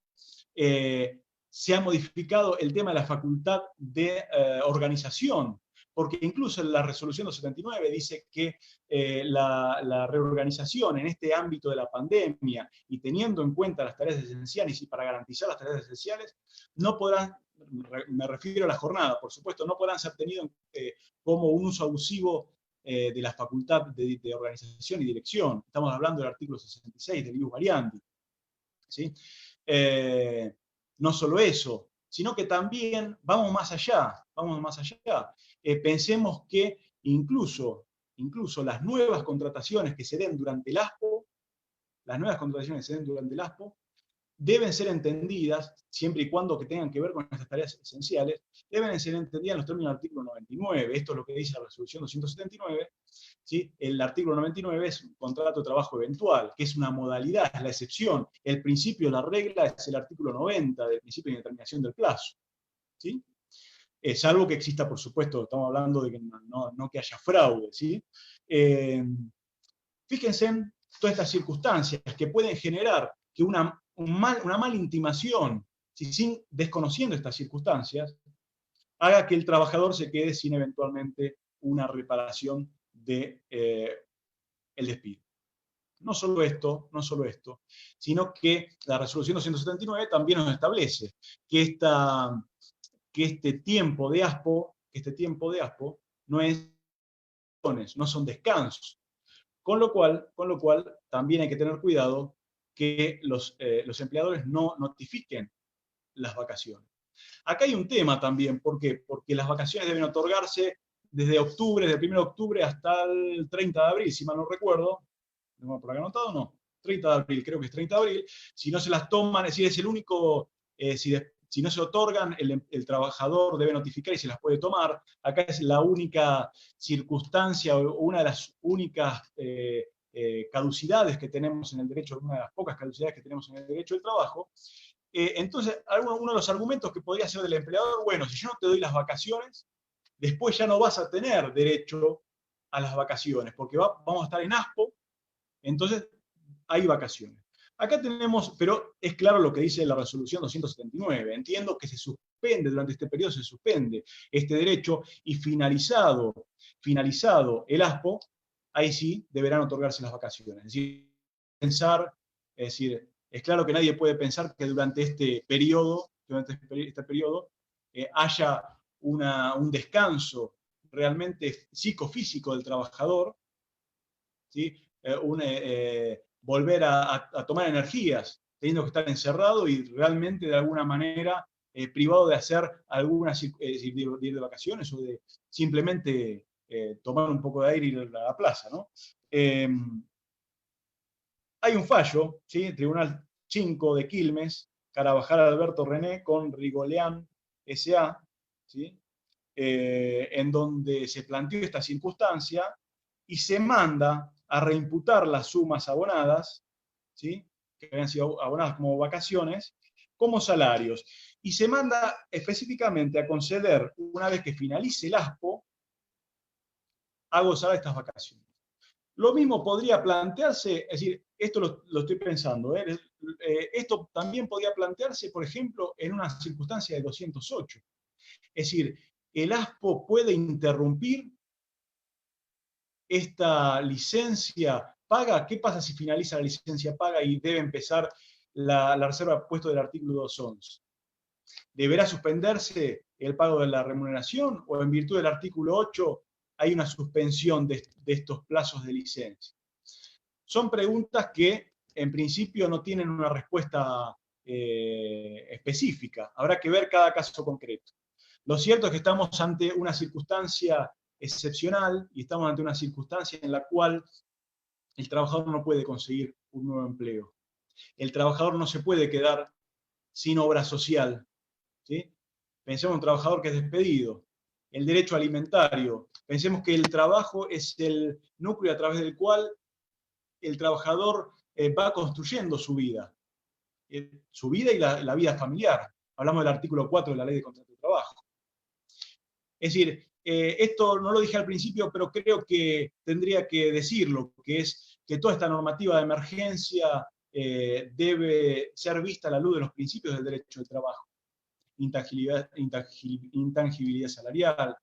se ha modificado el tema de la facultad de organización, porque incluso en la resolución 279 dice que la reorganización en este ámbito de la pandemia, y teniendo en cuenta las tareas esenciales y para garantizar las tareas esenciales, no podrán, me refiero a la jornada, por supuesto, no podrán ser tenidos como un uso abusivo de la facultad de organización y dirección. Estamos hablando del artículo 66 del ius variandi. ¿Sí? No solo eso, sino que también vamos más allá. Pensemos que incluso las nuevas contrataciones que se den durante el ASPO, deben ser entendidas, siempre y cuando que tengan que ver con estas tareas esenciales, deben ser entendidas en los términos del artículo 99. Esto es lo que dice la resolución 279. ¿Sí? El artículo 99 es un contrato de trabajo eventual, que es una modalidad, es la excepción. El principio, la regla, es el artículo 90 del principio de determinación del plazo. ¿Sí? Salvo que exista, por supuesto, estamos hablando de que no que haya fraude. ¿Sí? Fíjense en todas estas circunstancias que pueden generar que una mala intimación, desconociendo estas circunstancias, haga que el trabajador se quede sin eventualmente una reparación del despido. No solo esto, sino que la resolución 279 también nos establece que este tiempo de ASPO no son descansos. Con lo cual también hay que tener cuidado que los empleadores no notifiquen las vacaciones. Acá hay un tema también, ¿por qué? Porque las vacaciones deben otorgarse desde octubre, desde el 1 de octubre hasta el 30 de abril, si mal no recuerdo. ¿Tengo por acá anotado o no? 30 de abril, creo que es 30 de abril, si no se las toman, es decir, es el único, si no se otorgan, el trabajador debe notificar y se las puede tomar. Acá es la única circunstancia, o una de las únicas caducidades que tenemos en el derecho, una de las pocas caducidades que tenemos en el derecho del trabajo. Entonces, uno de los argumentos que podría ser del empleador, bueno, si yo no te doy las vacaciones, después ya no vas a tener derecho a las vacaciones, porque vamos a estar en ASPO, entonces hay vacaciones. Acá tenemos, pero es claro lo que dice la resolución 279. Entiendo que se suspende, durante este periodo se suspende este derecho y finalizado el ASPO, ahí sí deberán otorgarse las vacaciones. Es decir, es claro que nadie puede pensar que durante este periodo, haya un descanso realmente psicofísico del trabajador, ¿sí? Volver a tomar energías, teniendo que estar encerrado y realmente de alguna manera privado de hacer algunas, de ir de vacaciones o de simplemente tomar un poco de aire y ir a la plaza, ¿no? Hay un fallo, ¿sí? Tribunal 5 de Quilmes, Carabajal Alberto René con Rigoleán S.A., ¿sí? En donde se planteó esta circunstancia y se manda a reimputar las sumas abonadas, ¿sí? Que habían sido abonadas como vacaciones, como salarios. Y se manda específicamente a conceder, una vez que finalice el ASPO, a gozar de estas vacaciones. Lo mismo podría plantearse, es decir, esto lo estoy pensando, esto también podría plantearse, por ejemplo, en una circunstancia de 208. Es decir, el ASPO puede interrumpir esta licencia paga. ¿Qué pasa si finaliza la licencia paga y debe empezar la reserva puesto del artículo 211? ¿Deberá suspenderse el pago de la remuneración o en virtud del artículo 8 hay una suspensión de estos plazos de licencia? Son preguntas que en principio no tienen una respuesta específica. Habrá que ver cada caso concreto. Lo cierto es que estamos ante una circunstancia excepcional y estamos ante una circunstancia en la cual el trabajador no puede conseguir un nuevo empleo. El trabajador no se puede quedar sin obra social, ¿sí? Pensemos en un trabajador que es despedido. El derecho alimentario. Pensemos que el trabajo es el núcleo a través del cual el trabajador va construyendo su vida y la vida familiar. Hablamos del artículo 4 de la Ley de Contrato de Trabajo. Es decir, esto no lo dije al principio, pero creo que tendría que decirlo, que es que toda esta normativa de emergencia debe ser vista a la luz de los principios del derecho del trabajo. Intangibilidad salarial,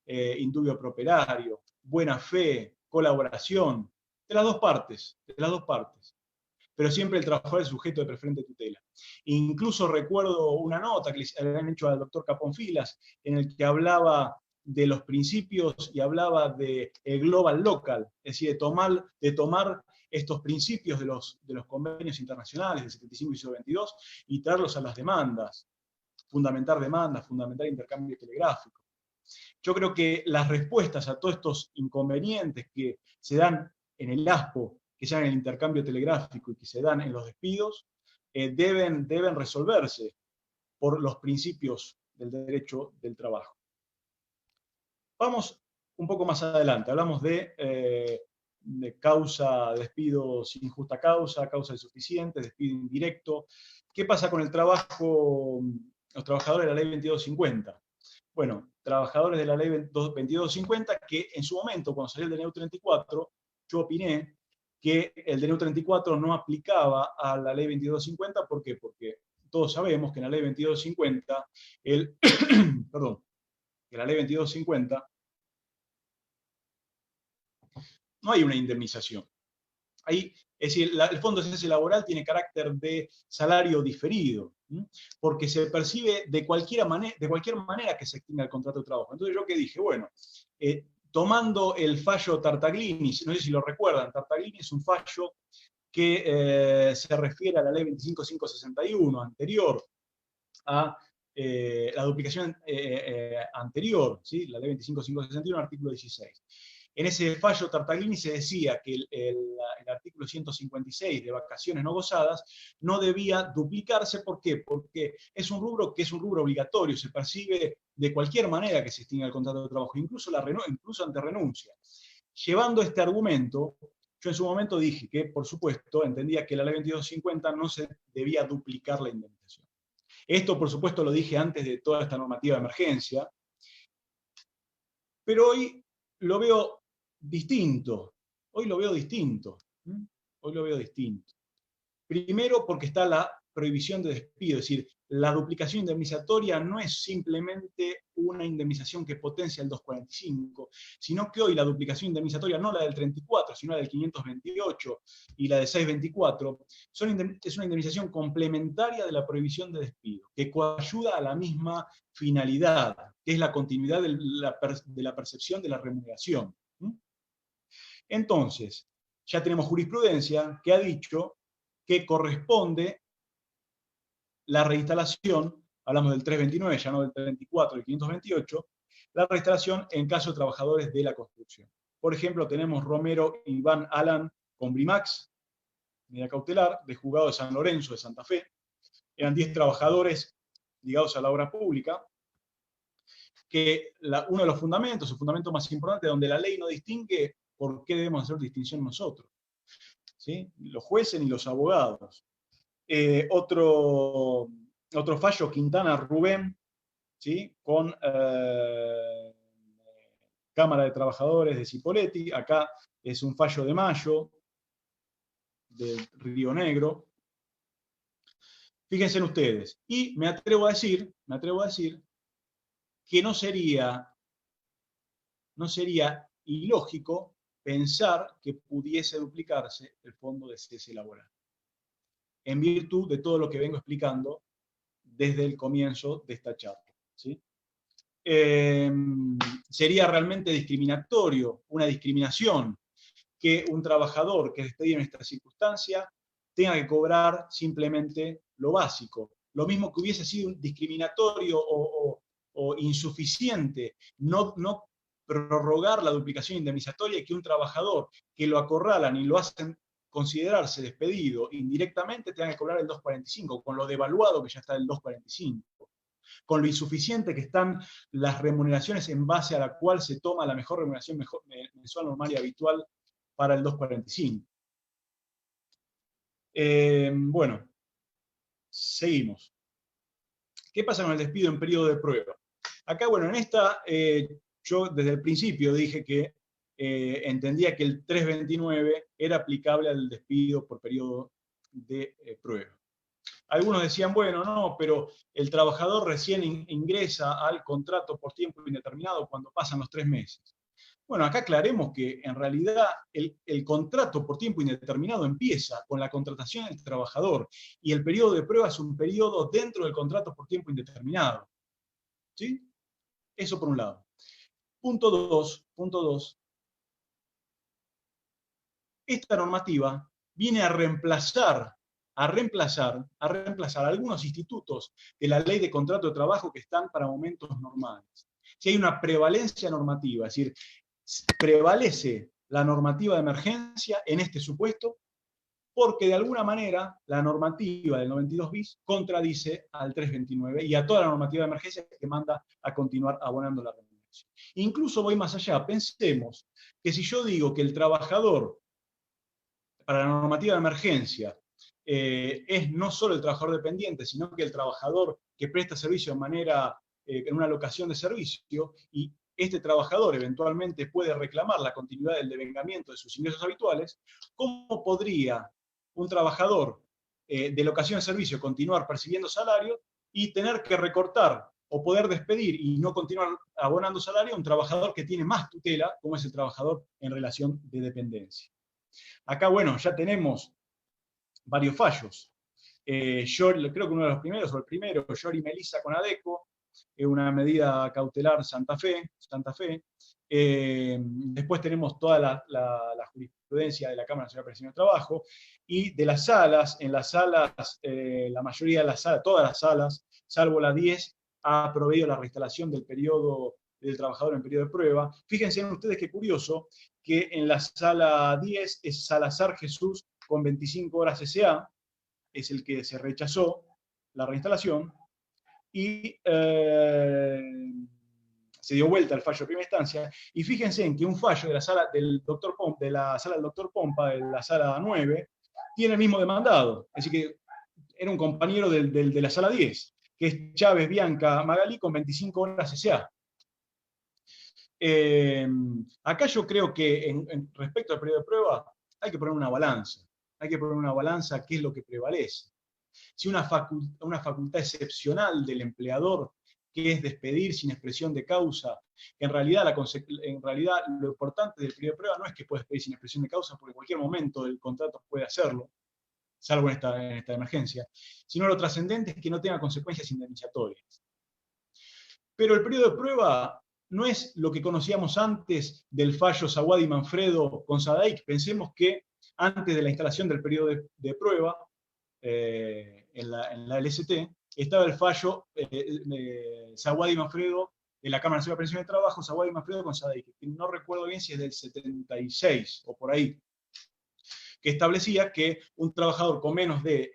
indubio properario, buena fe, colaboración, de las dos partes, pero siempre el trabajador es sujeto de preferente tutela. Incluso recuerdo una nota que le habían hecho al doctor Caponfilas, en el que hablaba de los principios y hablaba de global local, es decir, de tomar estos principios de los convenios internacionales del 75 y 22 y traerlos a las demandas, fundamentar intercambio telegráfico. Yo creo que las respuestas a todos estos inconvenientes que se dan en el ASPO, que se dan en el intercambio telegráfico y que se dan en los despidos, deben resolverse por los principios del derecho del trabajo. Vamos un poco más adelante, hablamos de causa, despido sin justa causa insuficiente, despido indirecto. ¿Qué pasa con el trabajo, los trabajadores de la Ley 2250? Bueno, trabajadores de la Ley 2250 que en su momento, cuando salió el DNU 34, yo opiné que el DNU 34 no aplicaba a la Ley 2250. ¿Por qué? Porque todos sabemos que en la Ley 2250, que la Ley 2250 no hay una indemnización. Ahí, es decir, el Fondo de Cese Laboral tiene carácter de salario diferido, porque se percibe de cualquier manera que se extinga el contrato de trabajo. Entonces yo que dije, bueno, tomando el fallo Tartaglini, no sé si lo recuerdan, Tartaglini es un fallo que se refiere a la Ley 25561, anterior a la duplicación anterior, ¿sí? La Ley 25561, artículo 16. En ese fallo Tartaglini se decía que el artículo 156 de vacaciones no gozadas no debía duplicarse. ¿Por qué? Porque es un rubro que es un rubro obligatorio, se percibe de cualquier manera que se extinga el contrato de trabajo, incluso ante renuncia. Llevando este argumento, yo en su momento dije que, por supuesto, entendía que la ley 2250 no se debía duplicar la indemnización. Esto, por supuesto, lo dije antes de toda esta normativa de emergencia, pero hoy lo veo distinto. Hoy lo veo distinto. Hoy lo veo distinto. Primero, porque está la prohibición de despido, es decir, la duplicación indemnizatoria no es simplemente una indemnización que potencia el 245, sino que hoy la duplicación indemnizatoria, no la del 34, sino la del 528 y la de 624, es una indemnización complementaria de la prohibición de despido, que coayuda a la misma finalidad, que es la continuidad de la percepción de la remuneración. Entonces, ya tenemos jurisprudencia que ha dicho que corresponde la reinstalación, hablamos del 329, ya no del 324, del 528, la reinstalación en caso de trabajadores de la construcción. Por ejemplo, tenemos Romero Iván Alan con Brimax, medida cautelar, de juzgado de San Lorenzo de Santa Fe. Eran 10 trabajadores ligados a la obra pública, que uno de los fundamentos, el fundamento más importante, donde la ley no distingue por qué debemos hacer distinción nosotros, ¿sí? Los jueces ni los abogados. Otro fallo, Quintana Rubén, ¿sí? Con Cámara de Trabajadores de Cipolletti. Acá es un fallo de mayo, de Río Negro. Fíjense ustedes. Y me atrevo a decir que no sería ilógico pensar que pudiese duplicarse el fondo de cese laboral, en virtud de todo lo que vengo explicando desde el comienzo de esta charla, ¿sí? Sería realmente discriminatorio, una discriminación, que un trabajador que es despedido en esta circunstancia tenga que cobrar simplemente lo básico. Lo mismo que hubiese sido discriminatorio o insuficiente no prorrogar la duplicación indemnizatoria y que un trabajador que lo acorralan y lo hacen considerarse despedido indirectamente tenga que cobrar el 245, con lo devaluado que ya está el 245, con lo insuficiente que están las remuneraciones en base a la cual se toma la mejor remuneración mensual, normal y habitual para el 245. Bueno, seguimos. ¿Qué pasa con el despido en periodo de prueba? Acá, bueno, en esta yo desde el principio dije que entendía que el 329 era aplicable al despido por periodo de prueba. Algunos decían, bueno, no, pero el trabajador recién ingresa al contrato por tiempo indeterminado cuando pasan los 3 meses. Bueno, acá aclaremos que en realidad el contrato por tiempo indeterminado empieza con la contratación del trabajador y el periodo de prueba es un periodo dentro del contrato por tiempo indeterminado. ¿Sí? Eso por un lado. Punto 2. Esta normativa viene a reemplazar algunos institutos de la ley de contrato de trabajo que están para momentos normales. Si hay una prevalencia normativa, es decir, prevalece la normativa de emergencia en este supuesto, porque de alguna manera la normativa del 92 bis contradice al 329 y a toda la normativa de emergencia que manda a continuar abonando la remuneración. Incluso voy más allá, pensemos que si yo digo que el trabajador para la normativa de emergencia es no solo el trabajador dependiente, sino que el trabajador que presta servicio de manera, en una locación de servicio, y este trabajador eventualmente puede reclamar la continuidad del devengamiento de sus ingresos habituales, ¿cómo podría un trabajador de locación de servicio continuar percibiendo salario y tener que recortar o poder despedir y no continuar abonando salario a un trabajador que tiene más tutela, como es el trabajador en relación de dependencia? Acá, bueno, ya tenemos varios fallos. Yo creo que uno de los primeros, o el primero, Llori Melisa con Adeco, una medida cautelar Santa Fe. Después tenemos toda la jurisprudencia de la Cámara Nacional de Presión de Trabajo, y de las salas, en las salas, la mayoría de las salas, todas las salas, salvo la 10, ha proveído la reinstalación del periodo del trabajador en periodo de prueba. Fíjense en ustedes qué curioso, que en la sala 10 es Salazar Jesús con 25 horas SA, es el que se rechazó la reinstalación, y se dio vuelta el fallo de primera instancia, y fíjense en que un fallo de la sala del doctor Pompa, de la la sala 9, tiene el mismo demandado, así que era un compañero de la sala 10, que es Chávez Bianca Magalí con 25 horas SA. Acá yo creo que respecto al periodo de prueba hay que poner una balanza. Hay que poner una balanza qué es lo que prevalece. Si una facultad excepcional del empleador, que es despedir sin expresión de causa, que en realidad lo importante del periodo de prueba no es que pueda despedir sin expresión de causa, porque en cualquier momento el contrato puede hacerlo, salvo en esta emergencia, sino lo trascendente es que no tenga consecuencias indemnizatorias. Pero el periodo de prueba no es lo que conocíamos antes del fallo Zawad y Manfredo con Sadaic. Pensemos que antes de la instalación del periodo de prueba, en la LST, estaba el fallo Zawad y Manfredo de la Cámara Nacional de Pensiones de Trabajo, Zawad y Manfredo con Sadaic, que no recuerdo bien si es del 76 o por ahí, que establecía que un trabajador con menos de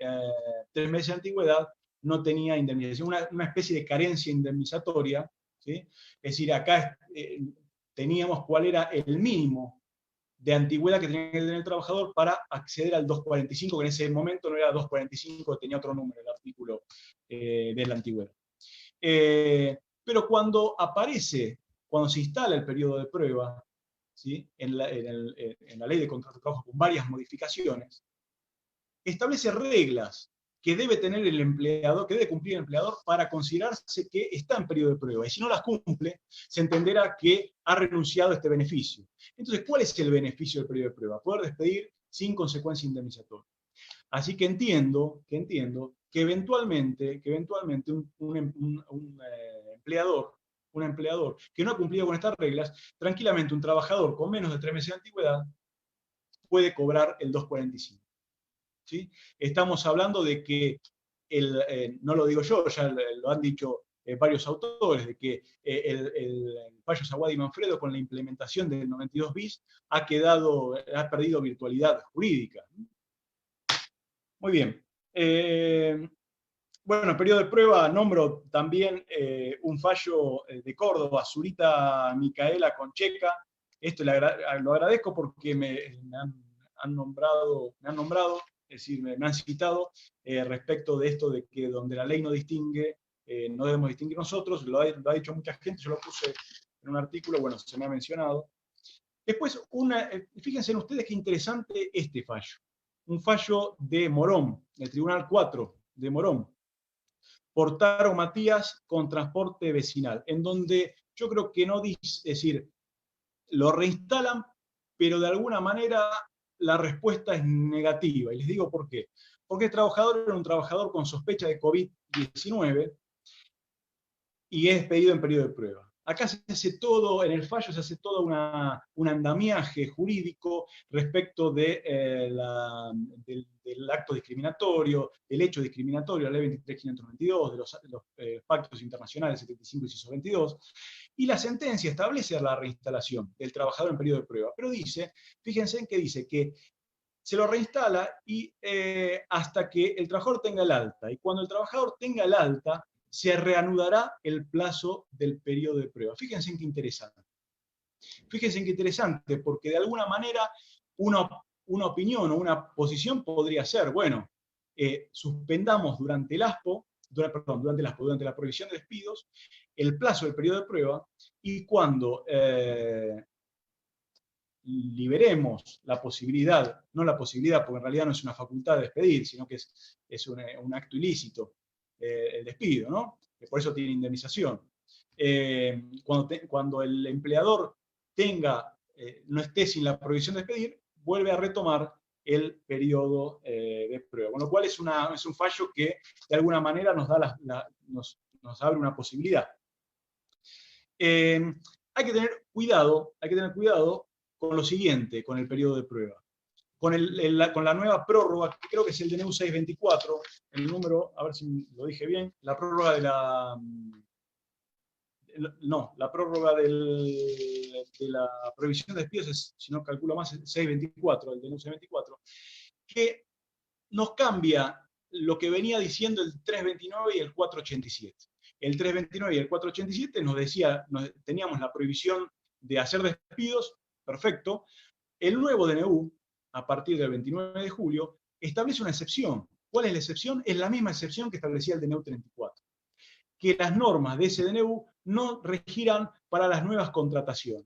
3 meses de antigüedad no tenía indemnización, una especie de carencia indemnizatoria, ¿sí? Es decir, acá teníamos cuál era el mínimo de antigüedad que tenía que tener el trabajador para acceder al 245, que en ese momento no era 245, tenía otro número, el artículo de la antigüedad. Pero cuando se instala el periodo de prueba, ¿sí? en la ley de contrato de trabajo con varias modificaciones, establece reglas que debe tener el empleador, que debe cumplir el empleador para considerarse que está en periodo de prueba. Y si no las cumple, se entenderá que ha renunciado a este beneficio. Entonces, ¿cuál es el beneficio del periodo de prueba? Poder despedir sin consecuencia indemnizatoria. Así que entiendo que eventualmente un empleador que no ha cumplido con estas reglas, tranquilamente un trabajador con menos de 3 meses de antigüedad puede cobrar el 245. ¿Sí? Estamos hablando de que, no lo digo yo, ya lo han dicho varios autores, de que el fallo Zawad y Manfredo con la implementación del 92 bis ha perdido virtualidad jurídica. Muy bien. Bueno, periodo de prueba, nombro también un fallo de Córdoba, Zurita Micaela Concheca. Esto lo agradezco porque me han nombrado, es decir, me han citado respecto de esto de que donde la ley no distingue, no debemos distinguir nosotros, lo ha dicho mucha gente, yo lo puse en un artículo, bueno, se me ha mencionado. Después, fíjense en ustedes qué interesante este fallo. Un fallo de Morón, el Tribunal 4 de Morón, Portaro Matías con transporte vecinal, en donde yo creo que no dice, es decir, lo reinstalan, pero de alguna manera la respuesta es negativa. Y les digo por qué. Porque el trabajador era un trabajador con sospecha de COVID-19 y es despedido en periodo de prueba. Acá se hace todo, en el fallo se hace todo un andamiaje jurídico respecto del acto discriminatorio, del hecho discriminatorio, la ley 23.592, de los pactos internacionales 75 y CISO 22, y la sentencia establece la reinstalación del trabajador en periodo de prueba, pero dice, fíjense en que dice que se lo reinstala y hasta que el trabajador tenga el alta, y cuando el trabajador tenga el alta, se reanudará el plazo del periodo de prueba. Fíjense en qué interesante. Fíjense en qué interesante, porque de alguna manera una opinión o una posición podría ser, bueno, suspendamos durante la prohibición de despidos, el plazo del periodo de prueba, y cuando liberemos la posibilidad, no la posibilidad, porque en realidad no es una facultad de despedir, sino que es un acto ilícito, el despido, ¿no? Por eso tiene indemnización. Cuando el empleador no esté sin la prohibición de despedir, vuelve a retomar el periodo de prueba. Con lo cual es un fallo que de alguna manera nos abre una posibilidad. Hay que tener cuidado con lo siguiente, con el periodo de prueba. Con la nueva prórroga, que creo que es el DNU 624, el número, a ver si lo dije bien, la prórroga no, la prórroga de la prohibición de despidos es, si no calculo más, el 624, el DNU 624, que nos cambia lo que venía diciendo el 329 y el 487. El 329 y el 487 nos decía, teníamos la prohibición de hacer despidos, perfecto. El nuevo DNU, a partir del 29 de julio, establece una excepción. ¿Cuál es la excepción? Es la misma excepción que establecía el DNU 34. Que las normas de ese DNU no regirán para las nuevas contrataciones.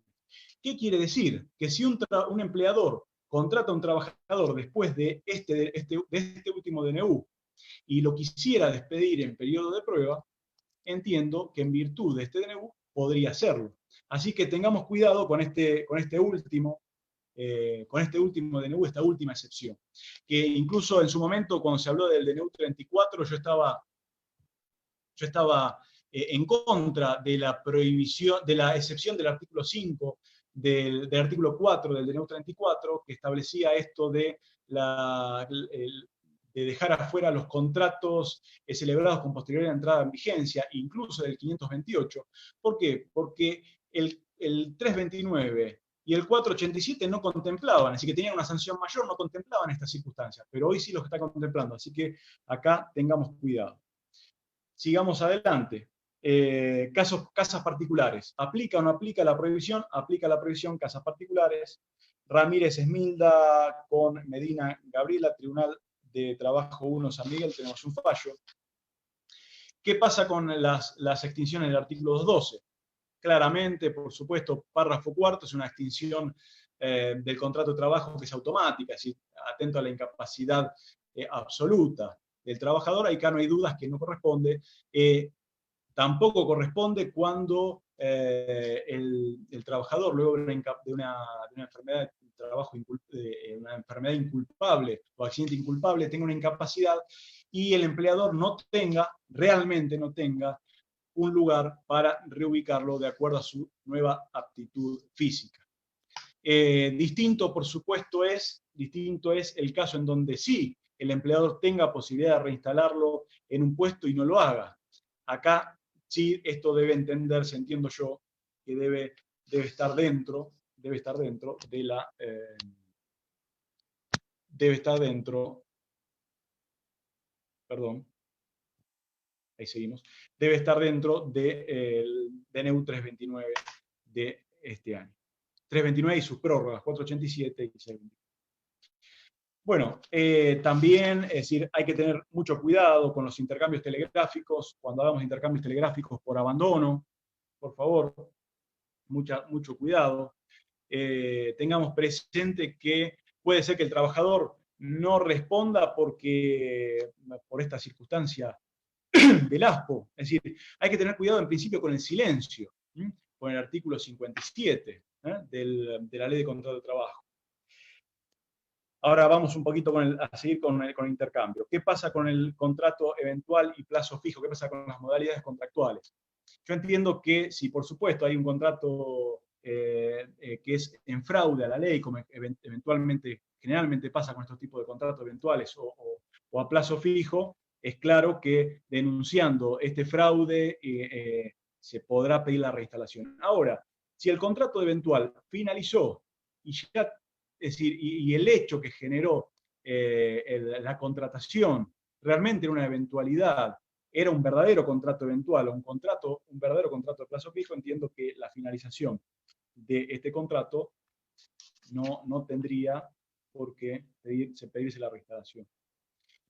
¿Qué quiere decir? Que si un empleador contrata a un trabajador después de este último DNU y lo quisiera despedir en periodo de prueba, entiendo que en virtud de este DNU podría hacerlo. Así que tengamos cuidado con este último DNU, esta última excepción. Que incluso en su momento, cuando se habló del DNU 34, yo estaba en contra de la prohibición, de la excepción del artículo 5 del artículo 4 del DNU 34, que establecía esto de dejar afuera los contratos celebrados con posterioridad a entrada en vigencia, incluso del 528. ¿Por qué? Porque el 329 y el 487 no contemplaban, así que tenían una sanción mayor, no contemplaban estas circunstancias, pero hoy sí los está contemplando, así que acá tengamos cuidado. Sigamos adelante. Casas particulares. ¿Aplica o no aplica la prohibición? Aplica la prohibición, casas particulares. Ramírez Esmilda con Medina Gabriela, Tribunal de Trabajo 1 San Miguel, tenemos un fallo. ¿Qué pasa con las extinciones del artículo 212? Claramente, por supuesto, párrafo cuarto es una extinción del contrato de trabajo que es automática, es decir, atento a la incapacidad absoluta del trabajador. Acá no hay dudas que no corresponde. Tampoco corresponde cuando el trabajador, luego de una enfermedad de trabajo, una enfermedad inculpable o accidente inculpable, tenga una incapacidad y el empleador realmente no tenga un lugar para reubicarlo de acuerdo a su nueva aptitud física. Distinto, por supuesto, es el caso en donde sí el empleador tenga posibilidad de reinstalarlo en un puesto y no lo haga. Acá sí, esto debe entenderse, entiendo yo, que debe estar dentro de la... ahí seguimos, debe estar dentro del DNU 329 de este año. 329 y sus prórrogas, 487 y 624. Bueno, también, es decir, hay que tener mucho cuidado con los intercambios telegráficos. Cuando hagamos intercambios telegráficos por abandono, por favor, mucho cuidado. Tengamos presente que puede ser que el trabajador no responda por esta circunstancia del ASPO. Es decir, hay que tener cuidado en principio con el silencio, con el artículo 57 de la Ley de Contrato de Trabajo. Ahora vamos un poquito a seguir con el intercambio. ¿Qué pasa con el contrato eventual y plazo fijo? ¿Qué pasa con las modalidades contractuales? Yo entiendo que si por supuesto hay un contrato que es en fraude a la ley, como generalmente pasa con estos tipos de contratos eventuales o a plazo fijo, es claro que denunciando este fraude se podrá pedir la reinstalación. Ahora, si el contrato eventual finalizó y ya, es decir, y el hecho que generó la contratación realmente era una eventualidad, era un verdadero contrato eventual o un verdadero contrato de plazo fijo, entiendo que la finalización de este contrato no tendría por qué pedirse la reinstalación.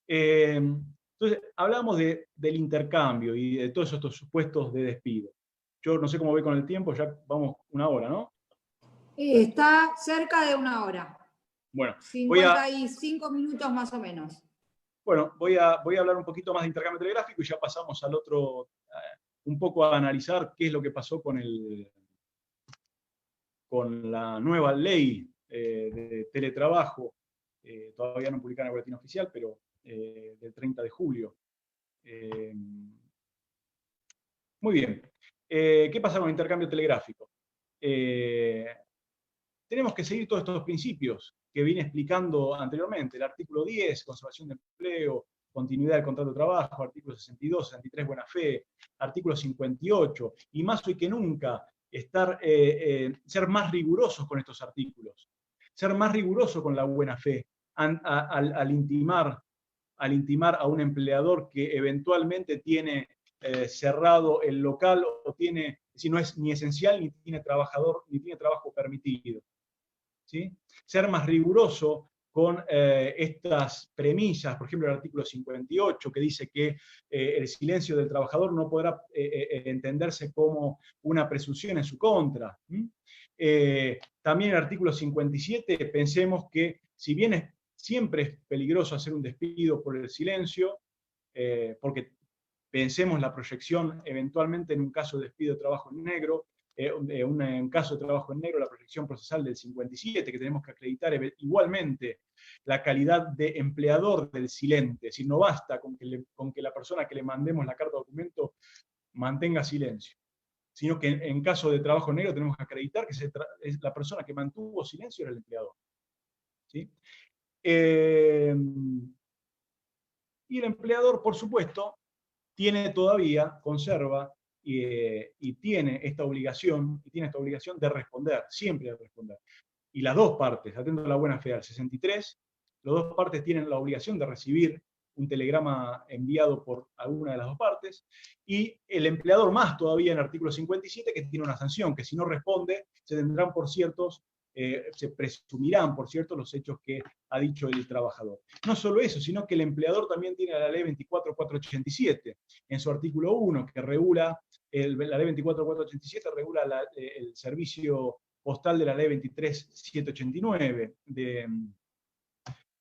Entonces, hablamos del intercambio y de todos estos supuestos de despido. Yo no sé cómo voy con el tiempo, ya vamos una hora, ¿no? Está cerca de una hora. Bueno, 55 minutos más o menos. Bueno, voy a hablar un poquito más de intercambio telegráfico y ya pasamos al otro, un poco a analizar qué es lo que pasó con la nueva ley de teletrabajo, todavía no publicada en el boletín oficial, pero del 30 de julio. Muy bien. ¿Qué pasa con el intercambio telegráfico? Tenemos que seguir todos estos principios que vine explicando anteriormente. El artículo 10, conservación de empleo, continuidad del contrato de trabajo, artículo 62, 63, buena fe, artículo 58, y más hoy que nunca, ser más rigurosos con estos artículos, ser más rigurosos con la buena fe, al intimar a un empleador que eventualmente tiene cerrado el local o tiene, si no es ni esencial ni tiene trabajador ni tiene trabajo permitido. ¿Sí? Ser más riguroso con estas premisas, por ejemplo el artículo 58 que dice que el silencio del trabajador no podrá entenderse como una presunción en su contra. También el artículo 57, pensemos que si bien siempre es peligroso hacer un despido por el silencio, porque pensemos la proyección eventualmente en un caso de despido de trabajo en negro, un caso de trabajo en negro, la proyección procesal del 57, que tenemos que acreditar igualmente la calidad de empleador del silente. Es decir, no basta con que la persona que le mandemos la carta de documento mantenga silencio, sino que en caso de trabajo en negro tenemos que acreditar que la persona que mantuvo silencio era el empleador. ¿Sí? Y el empleador, por supuesto, conserva y tiene esta obligación de responder, siempre de responder. Y las dos partes, atento a la buena fe, al 63, las dos partes tienen la obligación de recibir un telegrama enviado por alguna de las dos partes, y el empleador más todavía en el artículo 57, que tiene una sanción, que si no responde, se presumirán por cierto los hechos que ha dicho el trabajador. No solo eso, sino que el empleador también tiene la ley 24.487 en su artículo 1, que regula, la ley 24.487 regula el servicio postal de la ley 23.789 de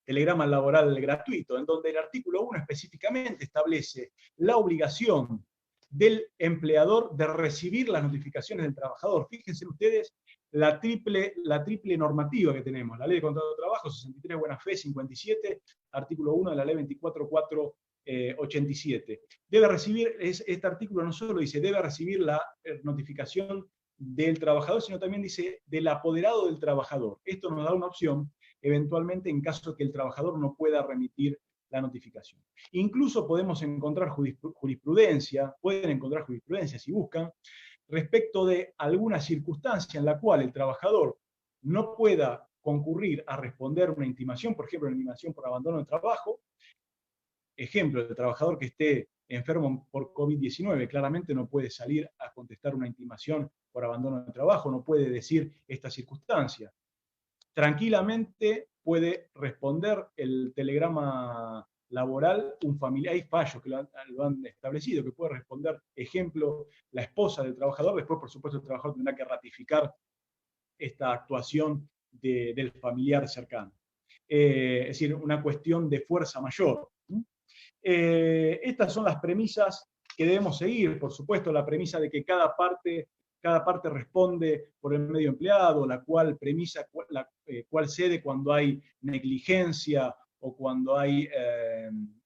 telegrama laboral gratuito, en donde el artículo 1 específicamente establece la obligación del empleador de recibir las notificaciones del trabajador. Fíjense ustedes la triple normativa que tenemos: la ley de contrato de trabajo, 63, buena fe, 57, artículo 1 de la ley 24.487. Debe recibir, este artículo no solo dice debe recibir la notificación del trabajador, sino también dice del apoderado del trabajador. Esto nos da una opción, eventualmente, en caso de que el trabajador no pueda remitir la notificación. Incluso podemos encontrar jurisprudencia, pueden encontrar jurisprudencia si buscan, respecto de alguna circunstancia en la cual el trabajador no pueda concurrir a responder una intimación, por ejemplo, una intimación por abandono de trabajo. Ejemplo, el trabajador que esté enfermo por COVID-19 claramente no puede salir a contestar una intimación por abandono de trabajo, no puede decir esta circunstancia. Tranquilamente puede responder el telegrama laboral un familiar. Hay fallos que lo han establecido, que puede responder, ejemplo, la esposa del trabajador. Después, por supuesto, el trabajador tendrá que ratificar esta actuación del familiar cercano. Es decir, una cuestión de fuerza mayor. Estas son las premisas que debemos seguir. Por supuesto, la premisa de que cada parte responde por el medio empleado, la cual cuál cede cuando hay negligencia o cuando hay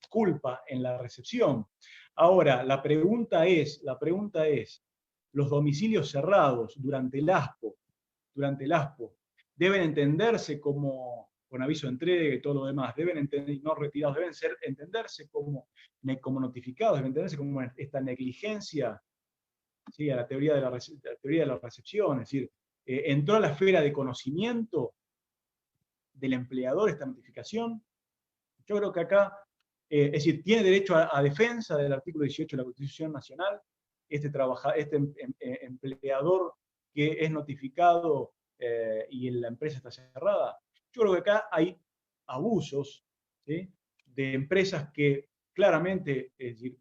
culpa en la recepción. Ahora, la pregunta es, los domicilios cerrados durante el ASPO, deben entenderse como, con aviso de entrega y todo lo demás, no retirados, deben entenderse como notificados, deben entenderse como esta negligencia, ¿sí? A la teoría de la recepción, es decir, entró a la esfera de conocimiento del empleador esta notificación. Yo creo que acá, es decir, tiene derecho a defensa del artículo 18 de la Constitución Nacional, este empleador que es notificado y la empresa está cerrada. Yo creo que acá hay abusos, ¿sí? De empresas que claramente, es decir,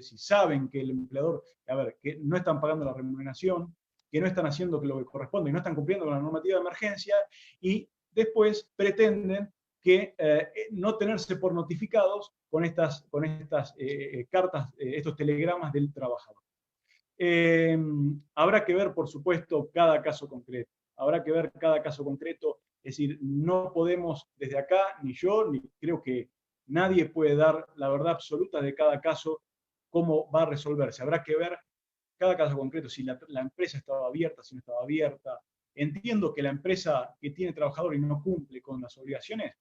si saben que el empleador, que no están pagando la remuneración, que no están haciendo lo que corresponde y no están cumpliendo con la normativa de emergencia, y después pretenden que no tenerse por notificados con estas cartas, estos telegramas del trabajador. Habrá que ver, por supuesto, cada caso concreto. Es decir, no podemos desde acá, ni yo, ni creo que nadie puede dar la verdad absoluta de cada caso, cómo va a resolverse. Habrá que ver cada caso concreto, si la empresa estaba abierta, si no estaba abierta. Entiendo que la empresa que tiene trabajador y no cumple con las obligaciones,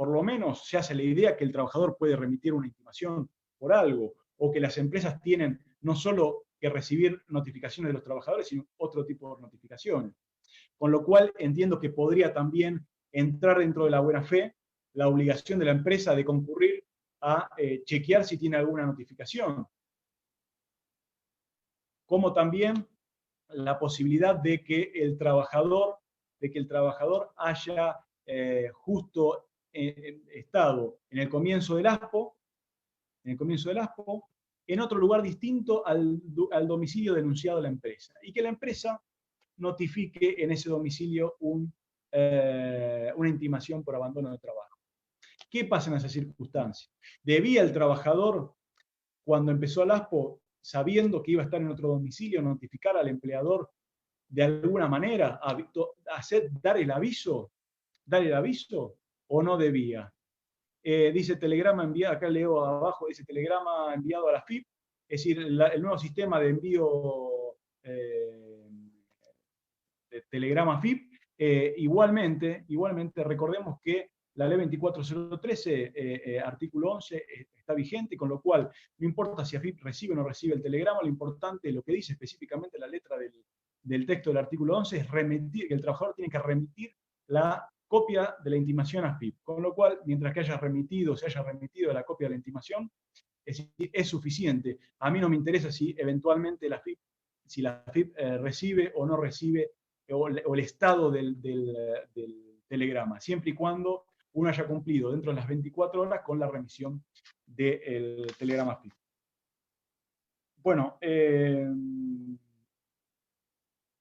por lo menos se hace la idea que el trabajador puede remitir una intimación por algo, o que las empresas tienen no solo que recibir notificaciones de los trabajadores, sino otro tipo de notificaciones. Con lo cual entiendo que podría también entrar dentro de la buena fe la obligación de la empresa de concurrir a chequear si tiene alguna notificación. Como también la posibilidad de que el trabajador haya justo estado en el comienzo del ASPO, en otro lugar distinto al domicilio denunciado de la empresa, y que la empresa notifique en ese domicilio una intimación por abandono de trabajo. ¿Qué pasa en esas circunstancias? ¿Debía el trabajador, cuando empezó el ASPO, sabiendo que iba a estar en otro domicilio, notificar al empleador de alguna manera, dar el aviso, o no debía? Dice telegrama enviado, acá leo abajo, dice telegrama enviado a la FIP, es decir, el nuevo sistema de envío de telegrama FIP. Igualmente, recordemos que la ley 24013, artículo 11, está vigente, con lo cual no importa si AFIP recibe o no recibe el telegrama, lo importante, lo que dice específicamente la letra del texto del artículo 11, es remitir, que el trabajador tiene que remitir la copia de la intimación a AFIP. Con lo cual, mientras que se haya remitido la copia de la intimación, es suficiente. A mí no me interesa si eventualmente la AFIP recibe o no recibe, o el estado del telegrama, siempre y cuando uno haya cumplido dentro de las 24 horas con la remisión del telegrama FIP. Bueno,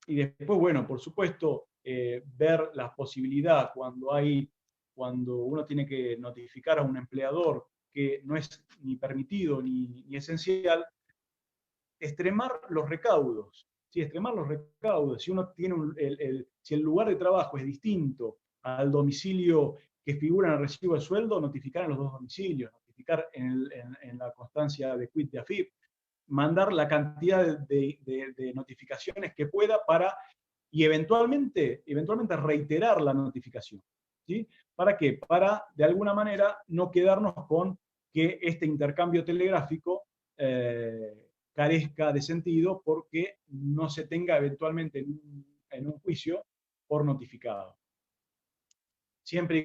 y después, bueno, por supuesto, ver la posibilidad cuando uno tiene que notificar a un empleador que no es ni permitido ni esencial, extremar los recaudos. ¿Sí? Extremar los recaudos. Si uno tiene si el lugar de trabajo es distinto al domicilio que figura en el recibo de sueldo, notificar en los dos domicilios, notificar en la constancia de quit de AFIP, mandar la cantidad de notificaciones que pueda y eventualmente reiterar la notificación. ¿Sí? ¿Para qué? Para, de alguna manera, no quedarnos con que este intercambio telegráfico carezca de sentido porque no se tenga eventualmente en un juicio por notificado. Siempre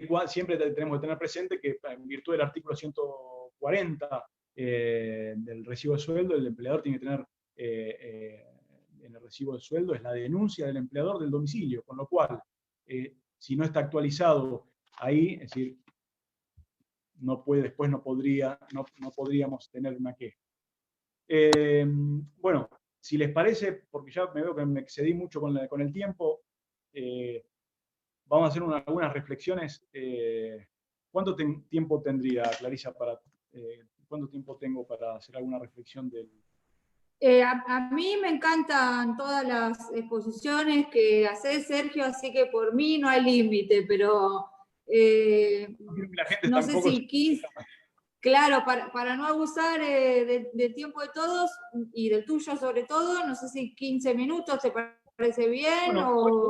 tenemos que tener presente que en virtud del artículo 140 del recibo de sueldo, el empleador tiene que tener en el recibo de sueldo es la denuncia del empleador del domicilio, con lo cual, si no está actualizado ahí, es decir, después no podríamos tener una queja. Bueno, si les parece, porque ya me veo que me excedí mucho con el tiempo, vamos a hacer algunas reflexiones. ¿Cuánto tiempo tendría, Clarisa, cuánto tiempo tengo para hacer alguna reflexión del... A mí me encantan todas las exposiciones que haces, Sergio, así que por mí no hay límite, pero no sé si 15... Claro, para no abusar del tiempo de todos y del tuyo sobre todo, no sé si 15 minutos te parece bien. Bueno,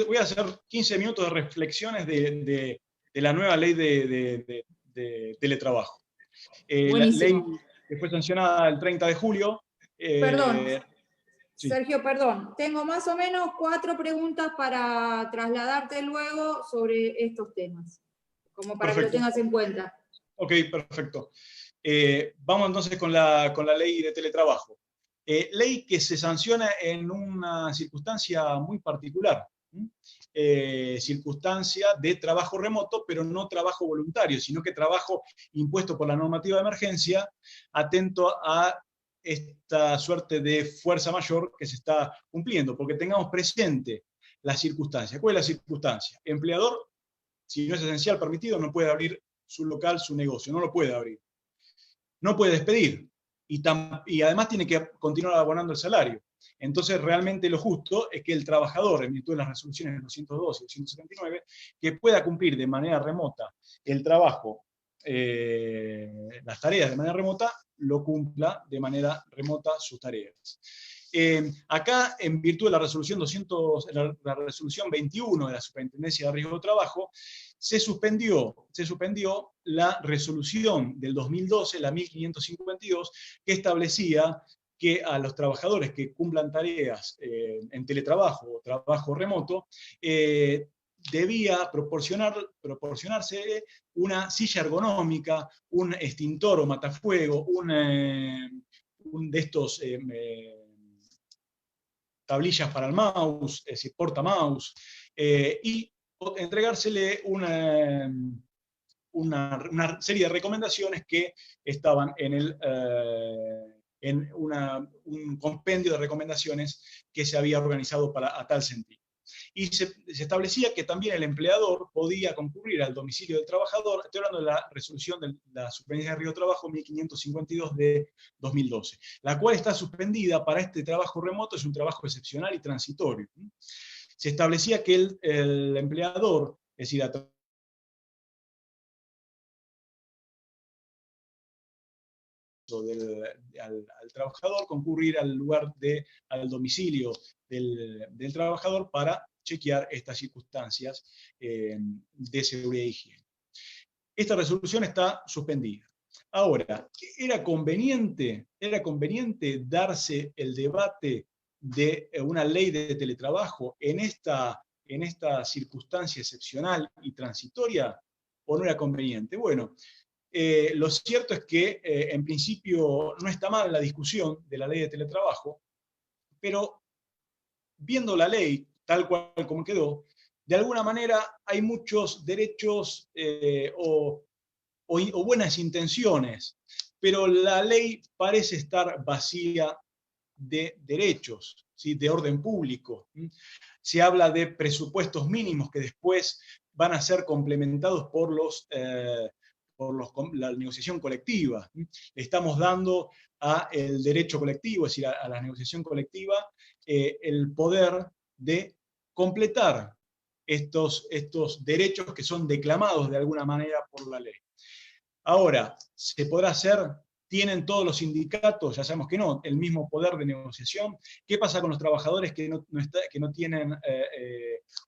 voy a hacer 15 minutos de reflexiones de la nueva ley de teletrabajo. La ley que fue sancionada el 30 de julio. Perdón, sí. Sergio, perdón. Tengo más o menos 4 preguntas para trasladarte luego sobre estos temas, como para que lo tengas en cuenta. Ok, perfecto. Vamos entonces con la ley de teletrabajo. Ley que se sanciona en una circunstancia muy particular. Circunstancia de trabajo remoto, pero no trabajo voluntario, sino que trabajo impuesto por la normativa de emergencia, atento a esta suerte de fuerza mayor que se está cumpliendo, porque tengamos presente la circunstancia. ¿Cuál es la circunstancia? Empleador, si no es esencial permitido, no puede abrir su local, su negocio, no lo puede abrir. No puede despedir. Y además tiene que continuar abonando el salario. Entonces, realmente lo justo es que el trabajador, en virtud de las resoluciones del 202 y 279, que pueda cumplir de manera remota el trabajo, las tareas de manera remota, lo cumpla de manera remota sus tareas. Acá, en virtud de la resolución 200, la resolución 21 de la Superintendencia de Riesgo de Trabajo, se suspendió la resolución del 2012, la 1552, que establecía que a los trabajadores que cumplan tareas en teletrabajo o trabajo remoto, debía proporcionarse una silla ergonómica, un extintor o matafuego, un de estos tablillas para el mouse, es decir, porta-mouse, y entregársele una serie de recomendaciones que estaban en un compendio de recomendaciones que se había organizado a tal sentido. Y se establecía que también el empleador podía concurrir al domicilio del trabajador. Estoy hablando de la resolución de la Superintendencia de Riesgo de Trabajo 1552 de 2012, la cual está suspendida para este trabajo remoto, es un trabajo excepcional y transitorio. Se establecía que el empleador, es decir, al trabajador, concurrir al domicilio del trabajador para chequear estas circunstancias de seguridad y higiene. Esta resolución está suspendida. Ahora, ¿era conveniente darse el debate de una ley de teletrabajo en esta circunstancia excepcional y transitoria, o no era conveniente? Bueno, lo cierto es que en principio no está mal la discusión de la ley de teletrabajo, pero viendo la ley tal cual como quedó, de alguna manera hay muchos derechos o buenas intenciones, pero la ley parece estar vacía de derechos, ¿sí? De orden público. Se habla de presupuestos mínimos que después van a ser complementados por la negociación colectiva. Le estamos dando al derecho colectivo, es decir, a la negociación colectiva, el poder de completar estos derechos que son declamados de alguna manera por la ley. Ahora, ¿se podrá hacer? ¿Tienen todos los sindicatos, ya sabemos que no, el mismo poder de negociación? ¿Qué pasa con los trabajadores que no tienen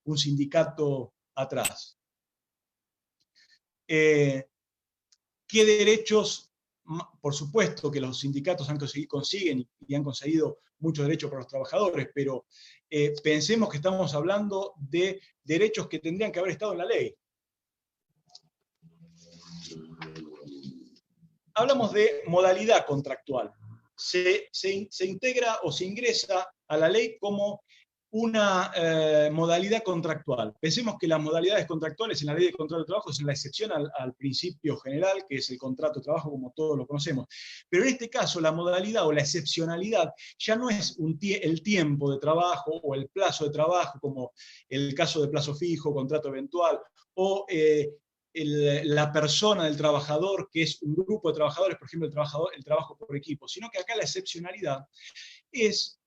un sindicato atrás? ¿Qué derechos? Por supuesto que los sindicatos consiguen y han conseguido muchos derechos para los trabajadores, pero pensemos que estamos hablando de derechos que tendrían que haber estado en la ley. Hablamos de modalidad contractual. Se integra o se ingresa a la ley como una modalidad contractual. Pensemos que las modalidades contractuales en la ley de contrato de trabajo son la excepción al principio general, que es el contrato de trabajo como todos lo conocemos. Pero en este caso la modalidad o la excepcionalidad ya no es el tiempo de trabajo o el plazo de trabajo, como el caso de plazo fijo, contrato eventual, o la persona del trabajador, que es un grupo de trabajadores, por ejemplo, el trabajo por equipo, sino que acá la excepcionalidad es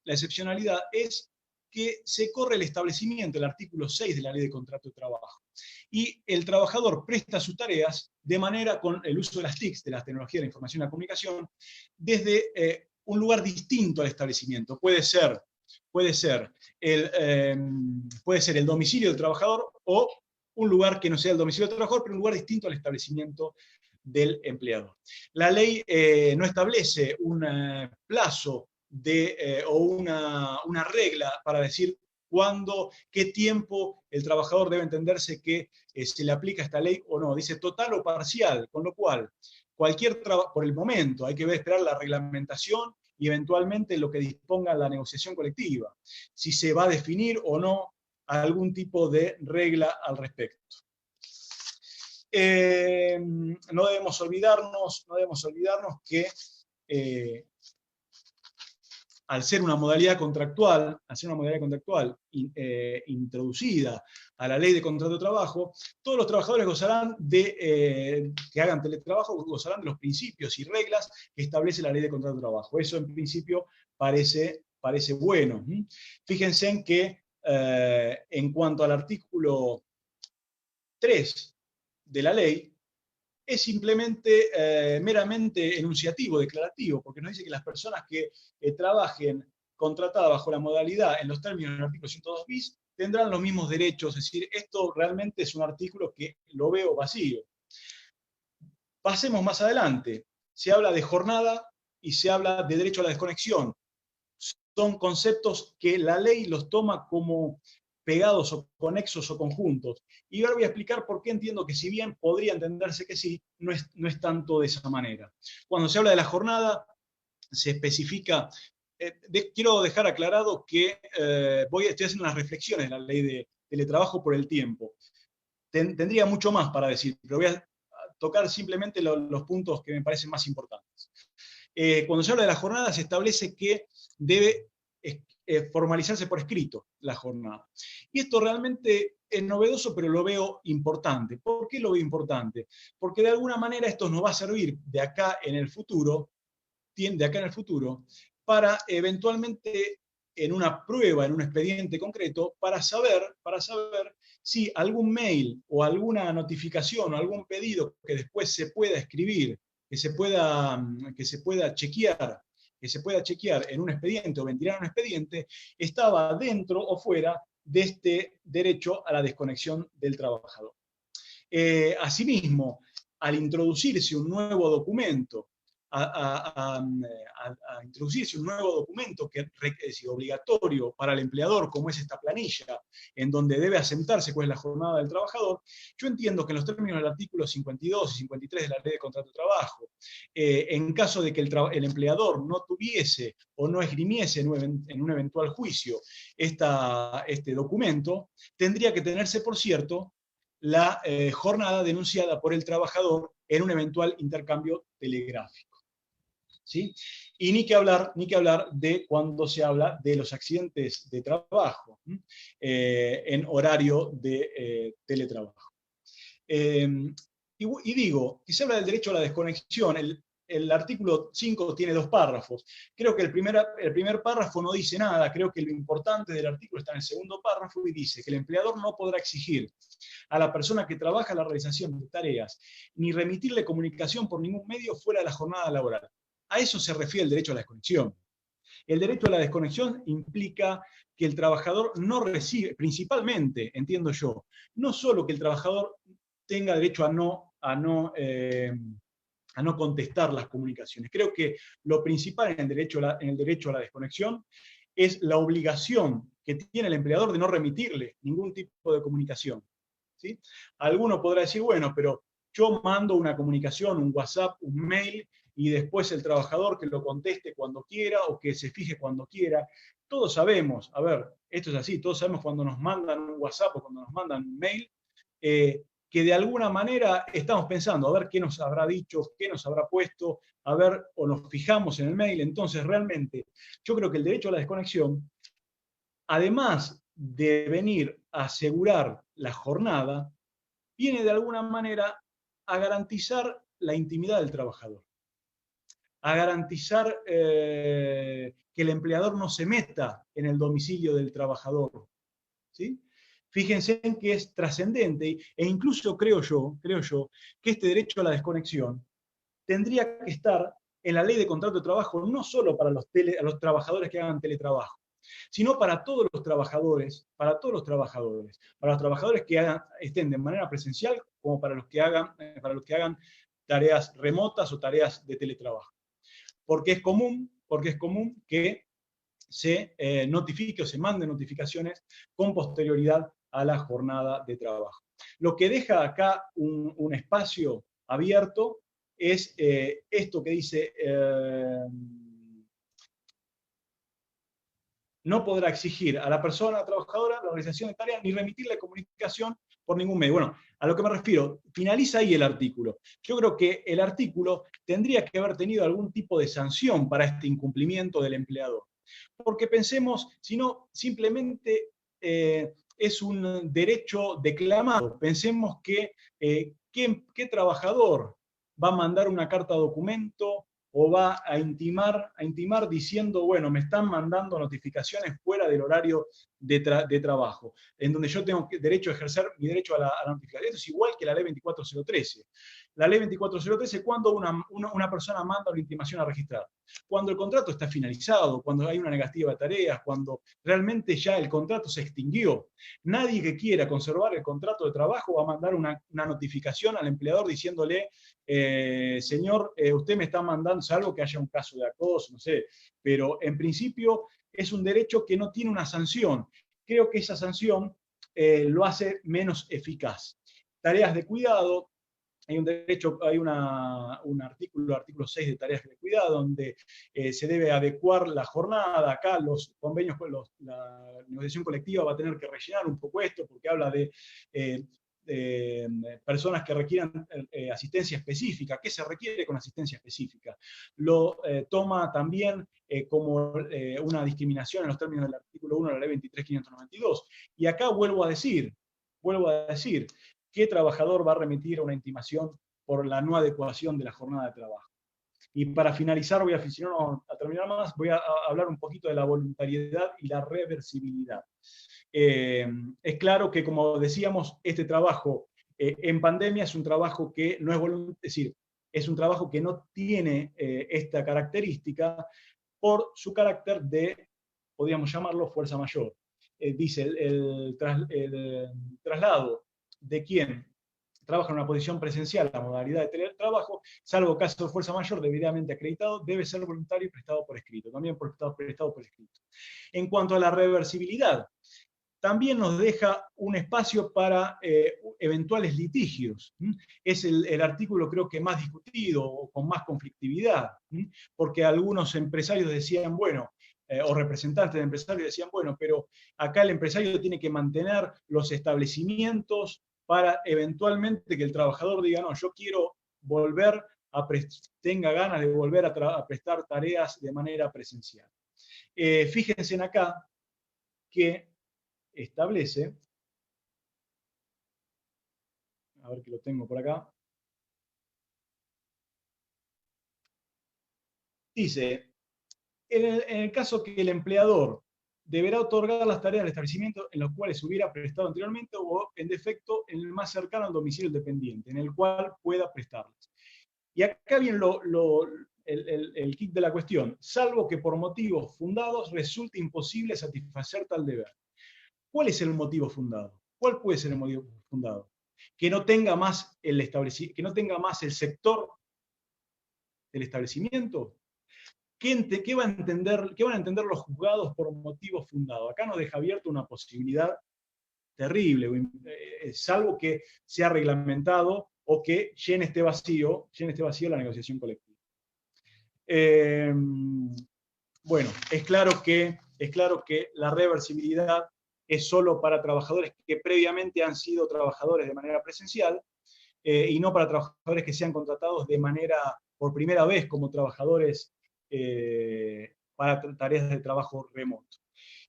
que se corre el establecimiento, el artículo 6 de la Ley de Contrato de Trabajo. Y el trabajador presta sus tareas de manera con el uso de las TICs, de las tecnologías de la información y la comunicación, desde un lugar distinto al establecimiento. Puede ser el domicilio del trabajador o un lugar que no sea el domicilio del trabajador, pero un lugar distinto al establecimiento del empleador. La ley no establece un plazo o una regla para decir qué tiempo el trabajador debe entenderse que se le aplica esta ley o no. Dice total o parcial, con lo cual por el momento hay que esperar la reglamentación y eventualmente lo que disponga la negociación colectiva, si se va a definir o no algún tipo de regla al respecto. No debemos olvidarnos que al ser una modalidad contractual introducida a la ley de contrato de trabajo, todos los trabajadores que hagan teletrabajo gozarán de los principios y reglas que establece la ley de contrato de trabajo. Eso en principio parece bueno. Fíjense en que en cuanto al artículo 3 de la ley, es simplemente meramente enunciativo, declarativo, porque nos dice que las personas que trabajen contratada bajo la modalidad en los términos del artículo 102 bis, tendrán los mismos derechos. Es decir, esto realmente es un artículo que lo veo vacío. Pasemos más adelante. Se habla de jornada y se habla de derecho a la desconexión. Son conceptos que la ley los toma como pegados o conexos o conjuntos. Y ahora voy a explicar por qué entiendo que, si bien podría entenderse que sí, no es tanto de esa manera. Cuando se habla de la jornada, se especifica. Quiero dejar aclarado que estoy haciendo unas reflexiones de la ley de teletrabajo por el tiempo. Tendría mucho más para decir, pero voy a tocar simplemente los puntos que me parecen más importantes. Cuando se habla de la jornada, se establece que debe formalizarse por escrito la jornada. Y esto realmente es novedoso, pero lo veo importante. ¿Por qué lo veo importante? Porque de alguna manera esto nos va a servir de acá en el futuro, para eventualmente en una prueba, en un expediente concreto, para saber si algún mail o alguna notificación o algún pedido que después se pueda escribir, que se pueda chequear en un expediente o ventilar en un expediente, estaba dentro o fuera de este derecho a la desconexión del trabajador. Asimismo, al introducirse un nuevo documento, introducirse un nuevo documento que es obligatorio para el empleador, como es esta planilla, en donde debe asentarse cuál es la jornada del trabajador, yo entiendo que en los términos del artículo 52 y 53 de la Ley de Contrato de Trabajo, en caso de que el empleador no tuviese o no esgrimiese en un eventual juicio este documento, tendría que tenerse por cierto la jornada denunciada por el trabajador en un eventual intercambio telegráfico. ¿Sí? Y ni que hablar de cuando se habla de los accidentes de trabajo en horario de teletrabajo. Y digo, que se habla del derecho a la desconexión. El artículo 5 tiene 2 párrafos. Creo que el primer párrafo no dice nada. Creo que lo importante del artículo está en el segundo párrafo y dice que el empleador no podrá exigir a la persona que trabaja la realización de tareas ni remitirle comunicación por ningún medio fuera de la jornada laboral. A eso se refiere el derecho a la desconexión. El derecho a la desconexión implica que el trabajador no recibe, principalmente, entiendo yo, no solo que el trabajador tenga derecho a no contestar las comunicaciones. Creo que lo principal en el derecho a la desconexión es la obligación que tiene el empleador de no remitirle ningún tipo de comunicación. ¿Sí? Alguno podrá decir, bueno, pero yo mando una comunicación, un WhatsApp, un mail, y después el trabajador que lo conteste cuando quiera o que se fije cuando quiera. Todos sabemos, a ver, esto es así, todos sabemos cuando nos mandan un WhatsApp o cuando nos mandan un mail, que de alguna manera estamos pensando, a ver qué nos habrá dicho, qué nos habrá puesto, a ver, o nos fijamos en el mail. Entonces, realmente, yo creo que el derecho a la desconexión, además de venir a asegurar la jornada, viene de alguna manera a garantizar la intimidad del trabajador, a garantizar que el empleador no se meta en el domicilio del trabajador. ¿Sí? Fíjense en que es trascendente, e incluso creo yo que este derecho a la desconexión tendría que estar en la Ley de Contrato de Trabajo, no solo para los trabajadores que hagan teletrabajo, sino para todos los trabajadores, para los trabajadores que estén de manera presencial, como para los que hagan tareas remotas o tareas de teletrabajo. Porque es común que se notifique o se manden notificaciones con posterioridad a la jornada de trabajo. Lo que deja acá un espacio abierto es esto que dice, no podrá exigir a la persona trabajadora la realización de tareas ni remitirle comunicación por ningún medio. Bueno, a lo que me refiero, finaliza ahí el artículo. Yo creo que el artículo tendría que haber tenido algún tipo de sanción para este incumplimiento del empleador. Porque pensemos, si no, simplemente es un derecho declamado. Pensemos que ¿qué trabajador va a mandar una carta documento o va a intimar diciendo, bueno, me están mandando notificaciones fuera del horario de trabajo, en donde yo tengo derecho a ejercer mi derecho a la notificación? Esto es igual que la ley 24013. la ley 2403 cuando una persona manda una intimación a registrar. Cuando el contrato está finalizado, cuando hay una negativa de tareas, cuando realmente ya el contrato se extinguió. Nadie que quiera conservar el contrato de trabajo va a mandar una notificación al empleador diciéndole, señor, usted me está mandando, salvo que haya un caso de acoso, no sé, pero en principio es un derecho que no tiene una sanción. Creo que esa sanción lo hace menos eficaz. Tareas de cuidado. Hay un derecho, hay un artículo 6 de tareas de cuidado, donde se debe adecuar la jornada. Acá los convenios, la negociación colectiva va a tener que rellenar un poco esto, porque habla de personas que requieran asistencia específica. ¿Qué se requiere con asistencia específica? Lo toma también como una discriminación en los términos del artículo 1 de la ley 23.592. Y acá vuelvo a decir, ¿qué trabajador va a remitir a una intimación por la no adecuación de la jornada de trabajo? Y para finalizar, si no a terminar más, voy a hablar un poquito de la voluntariedad y la reversibilidad. Es claro que, como decíamos, este trabajo en pandemia es un trabajo que no es voluntario, es decir, es un trabajo que no tiene esta característica por su carácter de, podríamos llamarlo, fuerza mayor. Dice el traslado de quien trabaja en una posición presencial, la modalidad de teletrabajo, salvo caso de fuerza mayor debidamente acreditado, debe ser voluntario y prestado por escrito, también prestado por escrito. En cuanto a la reversibilidad, también nos deja un espacio para eventuales litigios. Es el artículo creo que más discutido o con más conflictividad, porque algunos empresarios decían, bueno, o representantes de empresarios decían, bueno, pero acá el empresario tiene que mantener los establecimientos para eventualmente que el trabajador diga, no, yo quiero volver tenga ganas de volver a prestar tareas de manera presencial. Fíjense en acá que establece, a ver que lo tengo por acá, dice, en el caso que el empleador deberá otorgar las tareas del establecimiento en los cuales hubiera prestado anteriormente o, en defecto, en el más cercano al domicilio dependiente, en el cual pueda prestarlas. Y acá viene el kit de la cuestión, salvo que por motivos fundados resulte imposible satisfacer tal deber. ¿Cuál es el motivo fundado? ¿Cuál puede ser el motivo fundado? Que no tenga más el sector del establecimiento. ¿Qué van a entender los juzgados por motivos fundados? Acá nos deja abierta una posibilidad terrible, salvo que sea reglamentado o que llene este vacío la negociación colectiva. Bueno, es claro que la reversibilidad es solo para trabajadores que previamente han sido trabajadores de manera presencial y no para trabajadores que sean contratados por primera vez como trabajadores para tareas de trabajo remoto.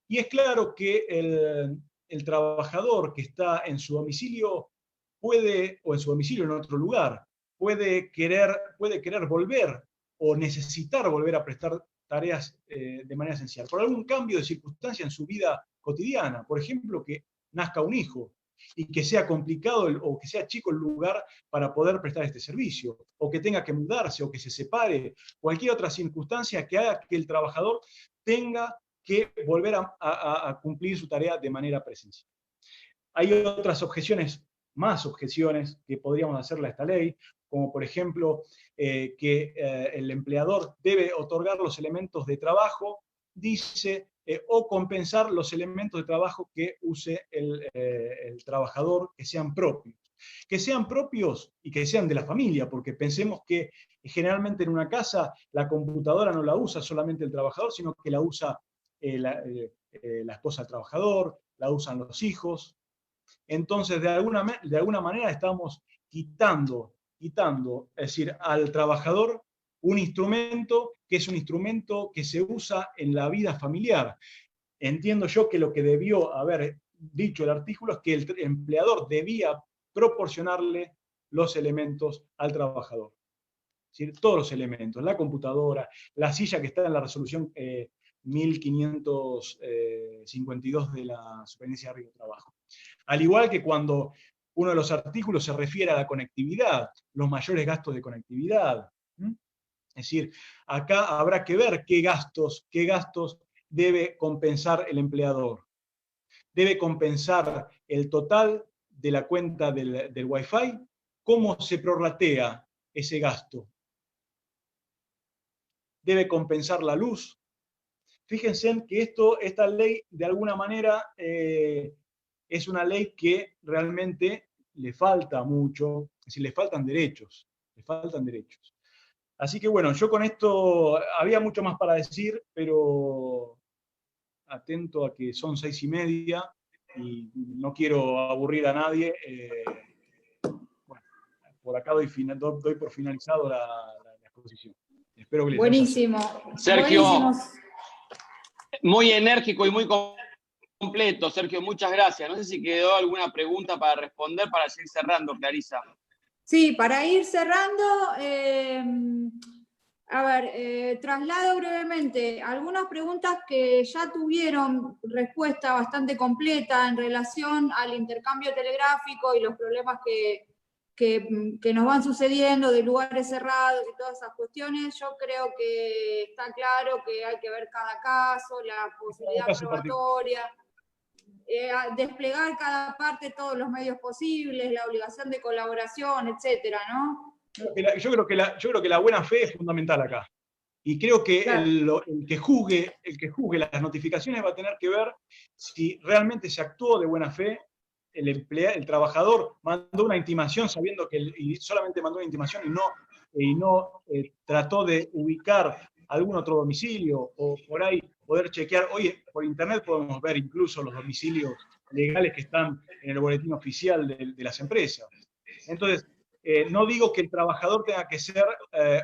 Y es claro que el trabajador que está en su domicilio o en su domicilio en otro lugar, puede querer volver o necesitar volver a prestar tareas de manera esencial, por algún cambio de circunstancia en su vida cotidiana, por ejemplo, que nazca un hijo y que sea complicado o que sea chico el lugar para poder prestar este servicio, o que tenga que mudarse, o que se separe, cualquier otra circunstancia que haga que el trabajador tenga que volver a cumplir su tarea de manera presencial. Hay otras más objeciones que podríamos hacerle a esta ley, como por ejemplo que el empleador debe otorgar los elementos de trabajo, dice, o compensar los elementos de trabajo que use el trabajador, que sean propios. Que sean propios y que sean de la familia, porque pensemos que generalmente en una casa la computadora no la usa solamente el trabajador, sino que la usa la esposa del trabajador, la usan los hijos. Entonces, de alguna manera estamos quitando, es decir, al trabajador un instrumento que es un instrumento que se usa en la vida familiar. Entiendo yo que lo que debió haber dicho el artículo es que el empleador debía proporcionarle los elementos al trabajador. Es decir, todos los elementos, la computadora, la silla que está en la resolución 1552 de la Superintendencia de Arriba de Trabajo. Al igual que cuando uno de los artículos se refiere a la conectividad, los mayores gastos de conectividad. Es decir, acá habrá que ver qué gastos debe compensar el empleador. Debe compensar el total de la cuenta del Wi-Fi, cómo se prorratea ese gasto. Debe compensar la luz. Fíjense en que esta ley, de alguna manera, es una ley que realmente le falta mucho, es decir, le faltan derechos. Así que bueno, yo con esto había mucho más para decir, pero atento a que son 6:30 y no quiero aburrir a nadie. Bueno, por acá doy por finalizado la exposición. Espero que les Buenísimo. Sergio, buenísimo. Muy enérgico y muy completo, Sergio, muchas gracias. No sé si quedó alguna pregunta para responder para seguir cerrando, Clarisa. Sí, para ir cerrando, traslado brevemente algunas preguntas que ya tuvieron respuesta bastante completa en relación al intercambio telegráfico y los problemas que nos van sucediendo de lugares cerrados y todas esas cuestiones. Yo creo que está claro que hay que ver cada caso, la posibilidad probatoria, desplegar cada parte todos los medios posibles, la obligación de colaboración, etcétera, ¿no? Yo creo que la buena fe es fundamental acá. Y creo que claro. el que juzgue las notificaciones va a tener que ver si realmente se actuó de buena fe. El trabajador mandó una intimación sabiendo y solamente mandó una intimación y no trató de ubicar algún otro domicilio, o por ahí poder chequear. Hoy por internet podemos ver incluso los domicilios legales que están en el boletín oficial de las empresas. Entonces, no digo que el trabajador tenga que ser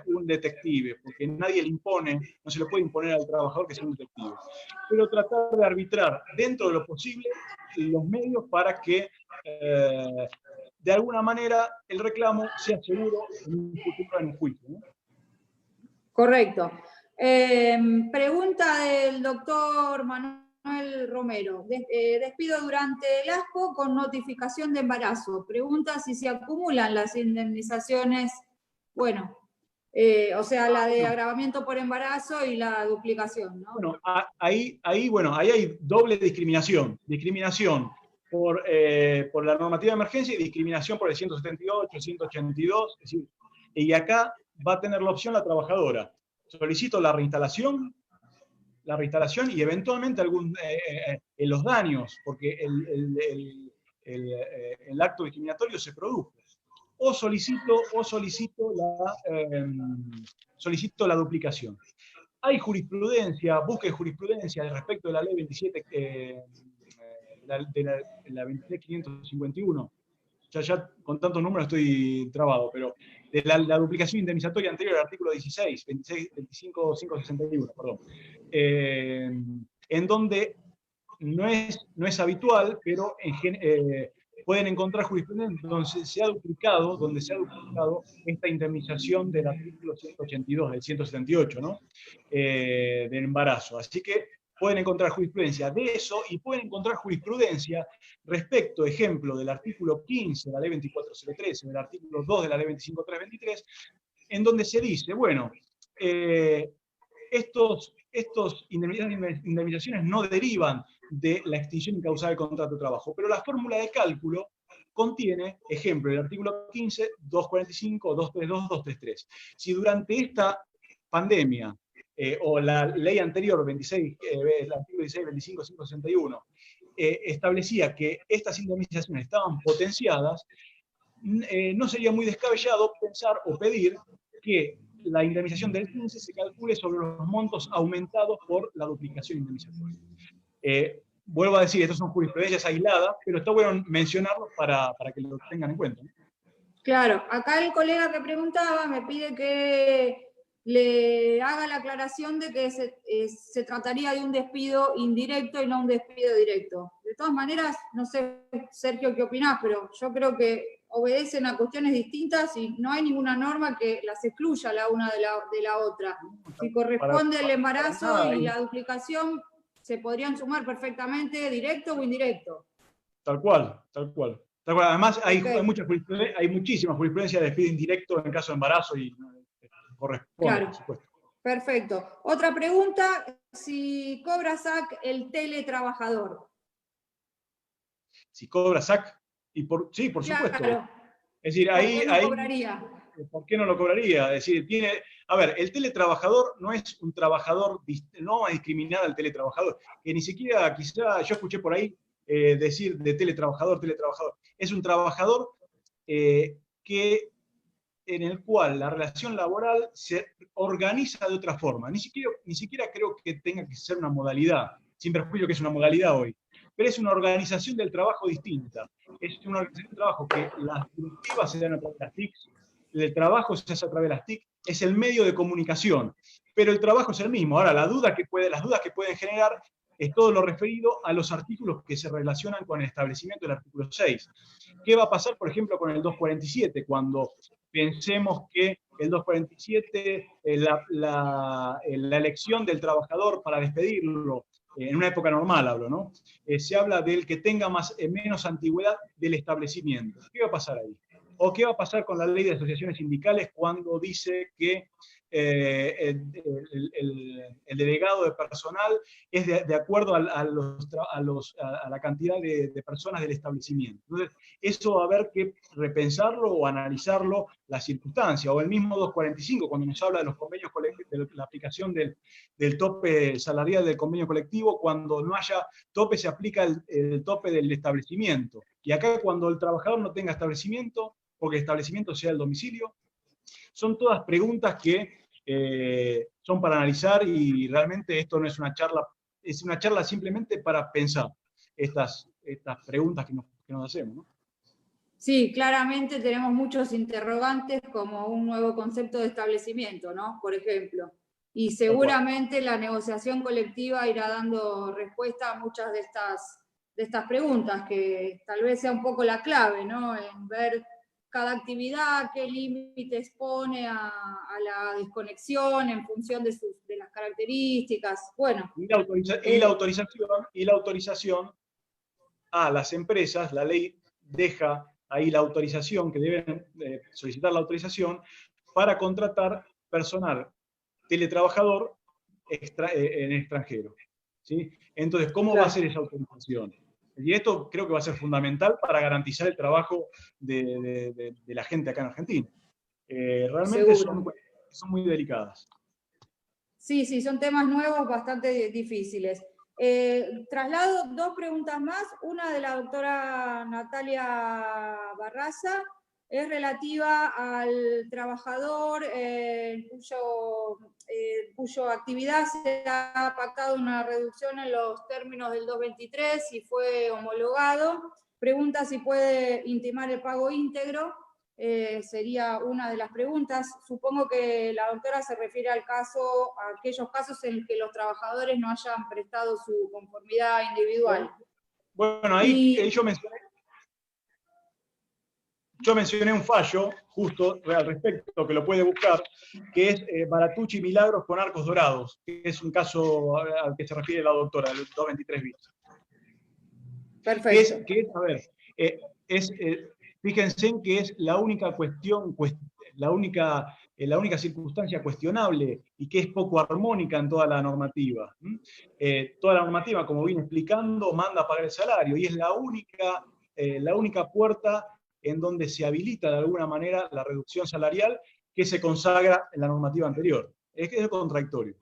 un detective, porque nadie le impone, no se le puede imponer al trabajador que sea un detective, pero tratar de arbitrar dentro de lo posible los medios para que de alguna manera el reclamo sea seguro en un futuro, en un juicio, ¿no? Correcto. Pregunta del doctor Manuel Romero. Despido durante el ASPO con notificación de embarazo. Pregunta si se acumulan las indemnizaciones, bueno, o sea, la de agravamiento por embarazo y la duplicación, ¿no? Bueno, ahí hay doble discriminación. Discriminación por la normativa de emergencia y discriminación por el 178, 182. Es decir, y acá va a tener la opción la trabajadora. Solicito la reinstalación y eventualmente los daños, porque el acto discriminatorio se produjo. O solicito la duplicación. Hay jurisprudencia, busque jurisprudencia respecto de la ley 27, la 23551. Ya con tantos números estoy trabado, pero de la duplicación indemnizatoria anterior al artículo 16, 25.561, perdón, en donde no es habitual, pero pueden encontrar jurisprudencia donde se ha duplicado esta indemnización del artículo 182, del 178, ¿no? Del embarazo. Así que pueden encontrar jurisprudencia de eso y pueden encontrar jurisprudencia respecto, ejemplo, del artículo 15 de la ley 24013, del artículo 2 de la ley 25323, en donde se dice, bueno, estos indemnizaciones no derivan de la extinción incausada del contrato de trabajo, pero la fórmula de cálculo contiene, ejemplo, el artículo 15, 245, 232, 233. Si durante esta pandemia o la ley anterior, el artículo 16, 25, 561, establecía que estas indemnizaciones estaban potenciadas, no sería muy descabellado pensar o pedir que la indemnización del 15 se calcule sobre los montos aumentados por la duplicación indemnizatoria. Vuelvo a decir, estas son jurisprudencias aisladas, pero está bueno mencionarlos para que lo tengan en cuenta, ¿no? Claro, acá el colega que preguntaba me pide que le haga la aclaración de que se trataría de un despido indirecto y no un despido directo. De todas maneras, no sé, Sergio, qué opinás, pero yo creo que obedecen a cuestiones distintas y no hay ninguna norma que las excluya la una de la otra. Si corresponde el embarazo y la duplicación, se podrían sumar perfectamente directo o indirecto. Tal cual, tal cual. Además, Okay. hay muchísima jurisprudencia de despido indirecto en caso de embarazo y corresponde, Claro. por supuesto. Perfecto. Otra pregunta, si cobra SAC el teletrabajador. Si cobra SAC, sí, por supuesto. Claro. Es decir, ¿Por qué no cobraría? ¿Por qué no lo cobraría? Es decir, a ver, el teletrabajador no es un trabajador, no va a discriminar al teletrabajador, que ni siquiera, quizá, yo escuché por ahí decir de teletrabajador. Es un trabajador en el cual la relación laboral se organiza de otra forma. Ni siquiera creo que tenga que ser una modalidad, sin perjuicio que es una modalidad hoy, pero es una organización del trabajo distinta. Es una organización del trabajo que las directivas se dan a través de las TIC, el trabajo se hace a través de las TIC, es el medio de comunicación, pero el trabajo es el mismo. Ahora, las dudas que pueden generar es todo lo referido a los artículos que se relacionan con el establecimiento del artículo 6. ¿Qué va a pasar, por ejemplo, con el 247, cuando pensemos que el 247, la elección del trabajador para despedirlo, en una época normal hablo, ¿no? Se habla del que tenga menos antigüedad del establecimiento. ¿Qué va a pasar ahí? ¿O qué va a pasar con la ley de asociaciones sindicales cuando dice que el delegado de personal es de acuerdo a la cantidad de personas del establecimiento? Entonces, eso va a haber que repensarlo o analizarlo la circunstancia. O el mismo 245, cuando nos habla de los convenios colectivos, de la aplicación del tope salarial del convenio colectivo, cuando no haya tope se aplica el tope del establecimiento. Y acá cuando el trabajador no tenga establecimiento, porque el establecimiento sea el domicilio, son todas preguntas que son para analizar, y realmente esto no es una charla, es una charla simplemente para pensar estas preguntas que nos hacemos, ¿no? Sí, claramente tenemos muchos interrogantes, como un nuevo concepto de establecimiento, ¿no? Por ejemplo. Y seguramente la negociación colectiva irá dando respuesta a muchas de estas preguntas, que tal vez sea un poco la clave, ¿no? En ver cada actividad, qué límites pone a la desconexión en función de las características. Bueno. Y la autorización a las empresas, la ley deja ahí la autorización, que deben solicitar la autorización para contratar personal teletrabajador en extranjero, ¿sí? Entonces, ¿cómo va a ser esa autorización? Y esto creo que va a ser fundamental para garantizar el trabajo de la gente acá en Argentina. Realmente son muy delicadas. Sí, son temas nuevos bastante difíciles. Traslado dos preguntas más. Una de la doctora Natalia Barraza es relativa al trabajador cuyo actividad se ha pactado una reducción en los términos del 223 y fue homologado. Pregunta si puede intimar el pago íntegro. Sería una de las preguntas. Supongo que la doctora se refiere a aquellos casos en que los trabajadores no hayan prestado su conformidad individual. Bueno, ahí yo mencioné un fallo justo al respecto, que lo puede buscar, que es Baratucci Milagros con Arcos Dorados, que es un caso al que se refiere la doctora, el 223 bis. Perfecto. Fíjense en que es la única la única circunstancia cuestionable y que es poco armónica en toda la normativa. Toda la normativa, como vine explicando, manda a pagar el salario, y es la única puerta en donde se habilita de alguna manera la reducción salarial que se consagra en la normativa anterior. Es contradictorio.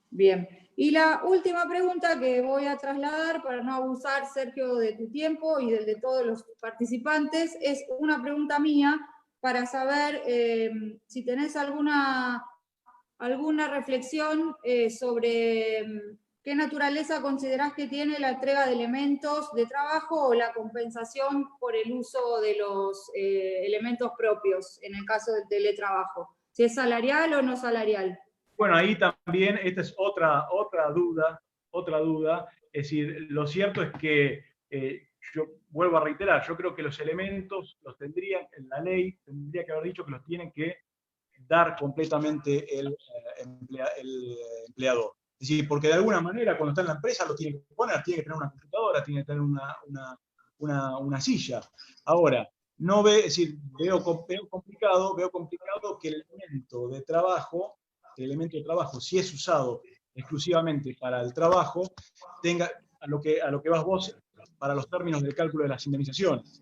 Bien. Y la última pregunta que voy a trasladar, para no abusar, Sergio, de tu tiempo y del de todos los participantes, es una pregunta mía para saber si tenés alguna reflexión sobre qué naturaleza considerás que tiene la entrega de elementos de trabajo o la compensación por el uso de los elementos propios en el caso del teletrabajo. Si es salarial o no salarial. Bueno, ahí también, esta es otra duda. Es decir, lo cierto es que, yo vuelvo a reiterar, yo creo que los elementos en la ley tendría que haber dicho que los tiene que dar completamente el empleador. Es decir, porque de alguna manera cuando está en la empresa lo tiene que poner, tiene que tener una computadora, tiene que tener una silla. Ahora, no ve, es decir, veo complicado que el elemento de trabajo, si es usado exclusivamente para el trabajo, tenga a lo que vas vos para los términos del cálculo de las indemnizaciones.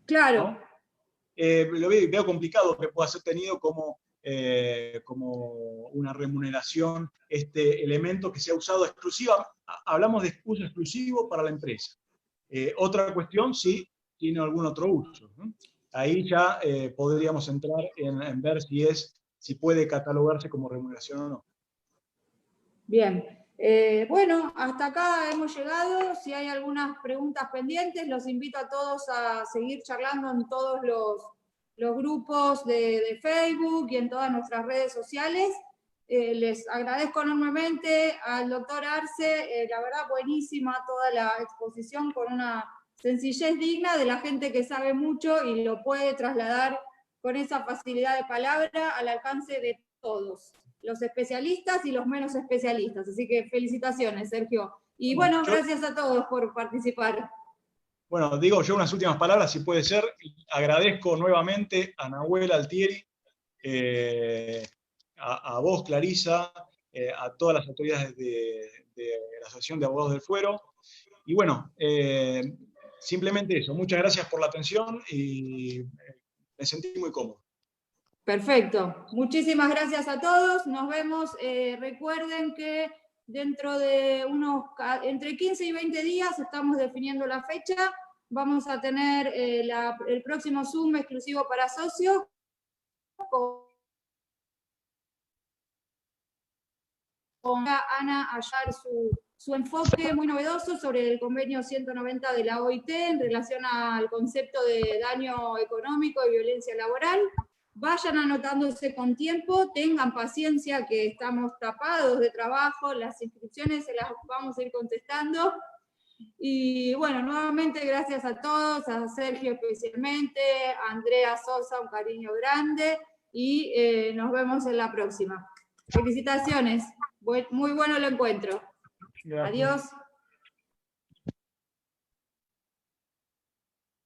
Claro. ¿No? Veo complicado que pueda ser tenido como una remuneración este elemento que sea usado hablamos de uso exclusivo para la empresa. Otra cuestión, si tiene algún otro uso, ¿no? Ahí ya podríamos entrar en ver si puede catalogarse como remuneración o no. Bien. Bueno, hasta acá hemos llegado. Si hay algunas preguntas pendientes, los invito a todos a seguir charlando en todos los grupos de Facebook y en todas nuestras redes sociales. Les agradezco enormemente al doctor Arce, la verdad buenísima toda la exposición con una sencillez digna de la gente que sabe mucho y lo puede trasladar con esa facilidad de palabra al alcance de todos, los especialistas y los menos especialistas. Así que felicitaciones, Sergio. Y bueno, gracias a todos por participar. Bueno, digo yo unas últimas palabras, si puede ser. Agradezco nuevamente a Nahuel Altieri, a vos, Clarisa, a todas las autoridades de la Asociación de Abogados del Fuero. Y bueno, simplemente eso. Muchas gracias por la atención y me sentí muy cómodo. Perfecto. Muchísimas gracias a todos. Nos vemos. Recuerden que dentro de entre 15 y 20 días estamos definiendo la fecha. Vamos a tener el próximo Zoom exclusivo para socios con Ana hallar su enfoque muy novedoso sobre el convenio 190 de la OIT en relación al concepto de daño económico y violencia laboral. Vayan anotándose con tiempo, tengan paciencia que estamos tapados de trabajo, las inscripciones se las vamos a ir contestando. Y bueno, nuevamente gracias a todos, a Sergio especialmente, a Andrea Sosa, un cariño grande, y nos vemos en la próxima. Felicitaciones, muy bueno el encuentro. Gracias. Adiós.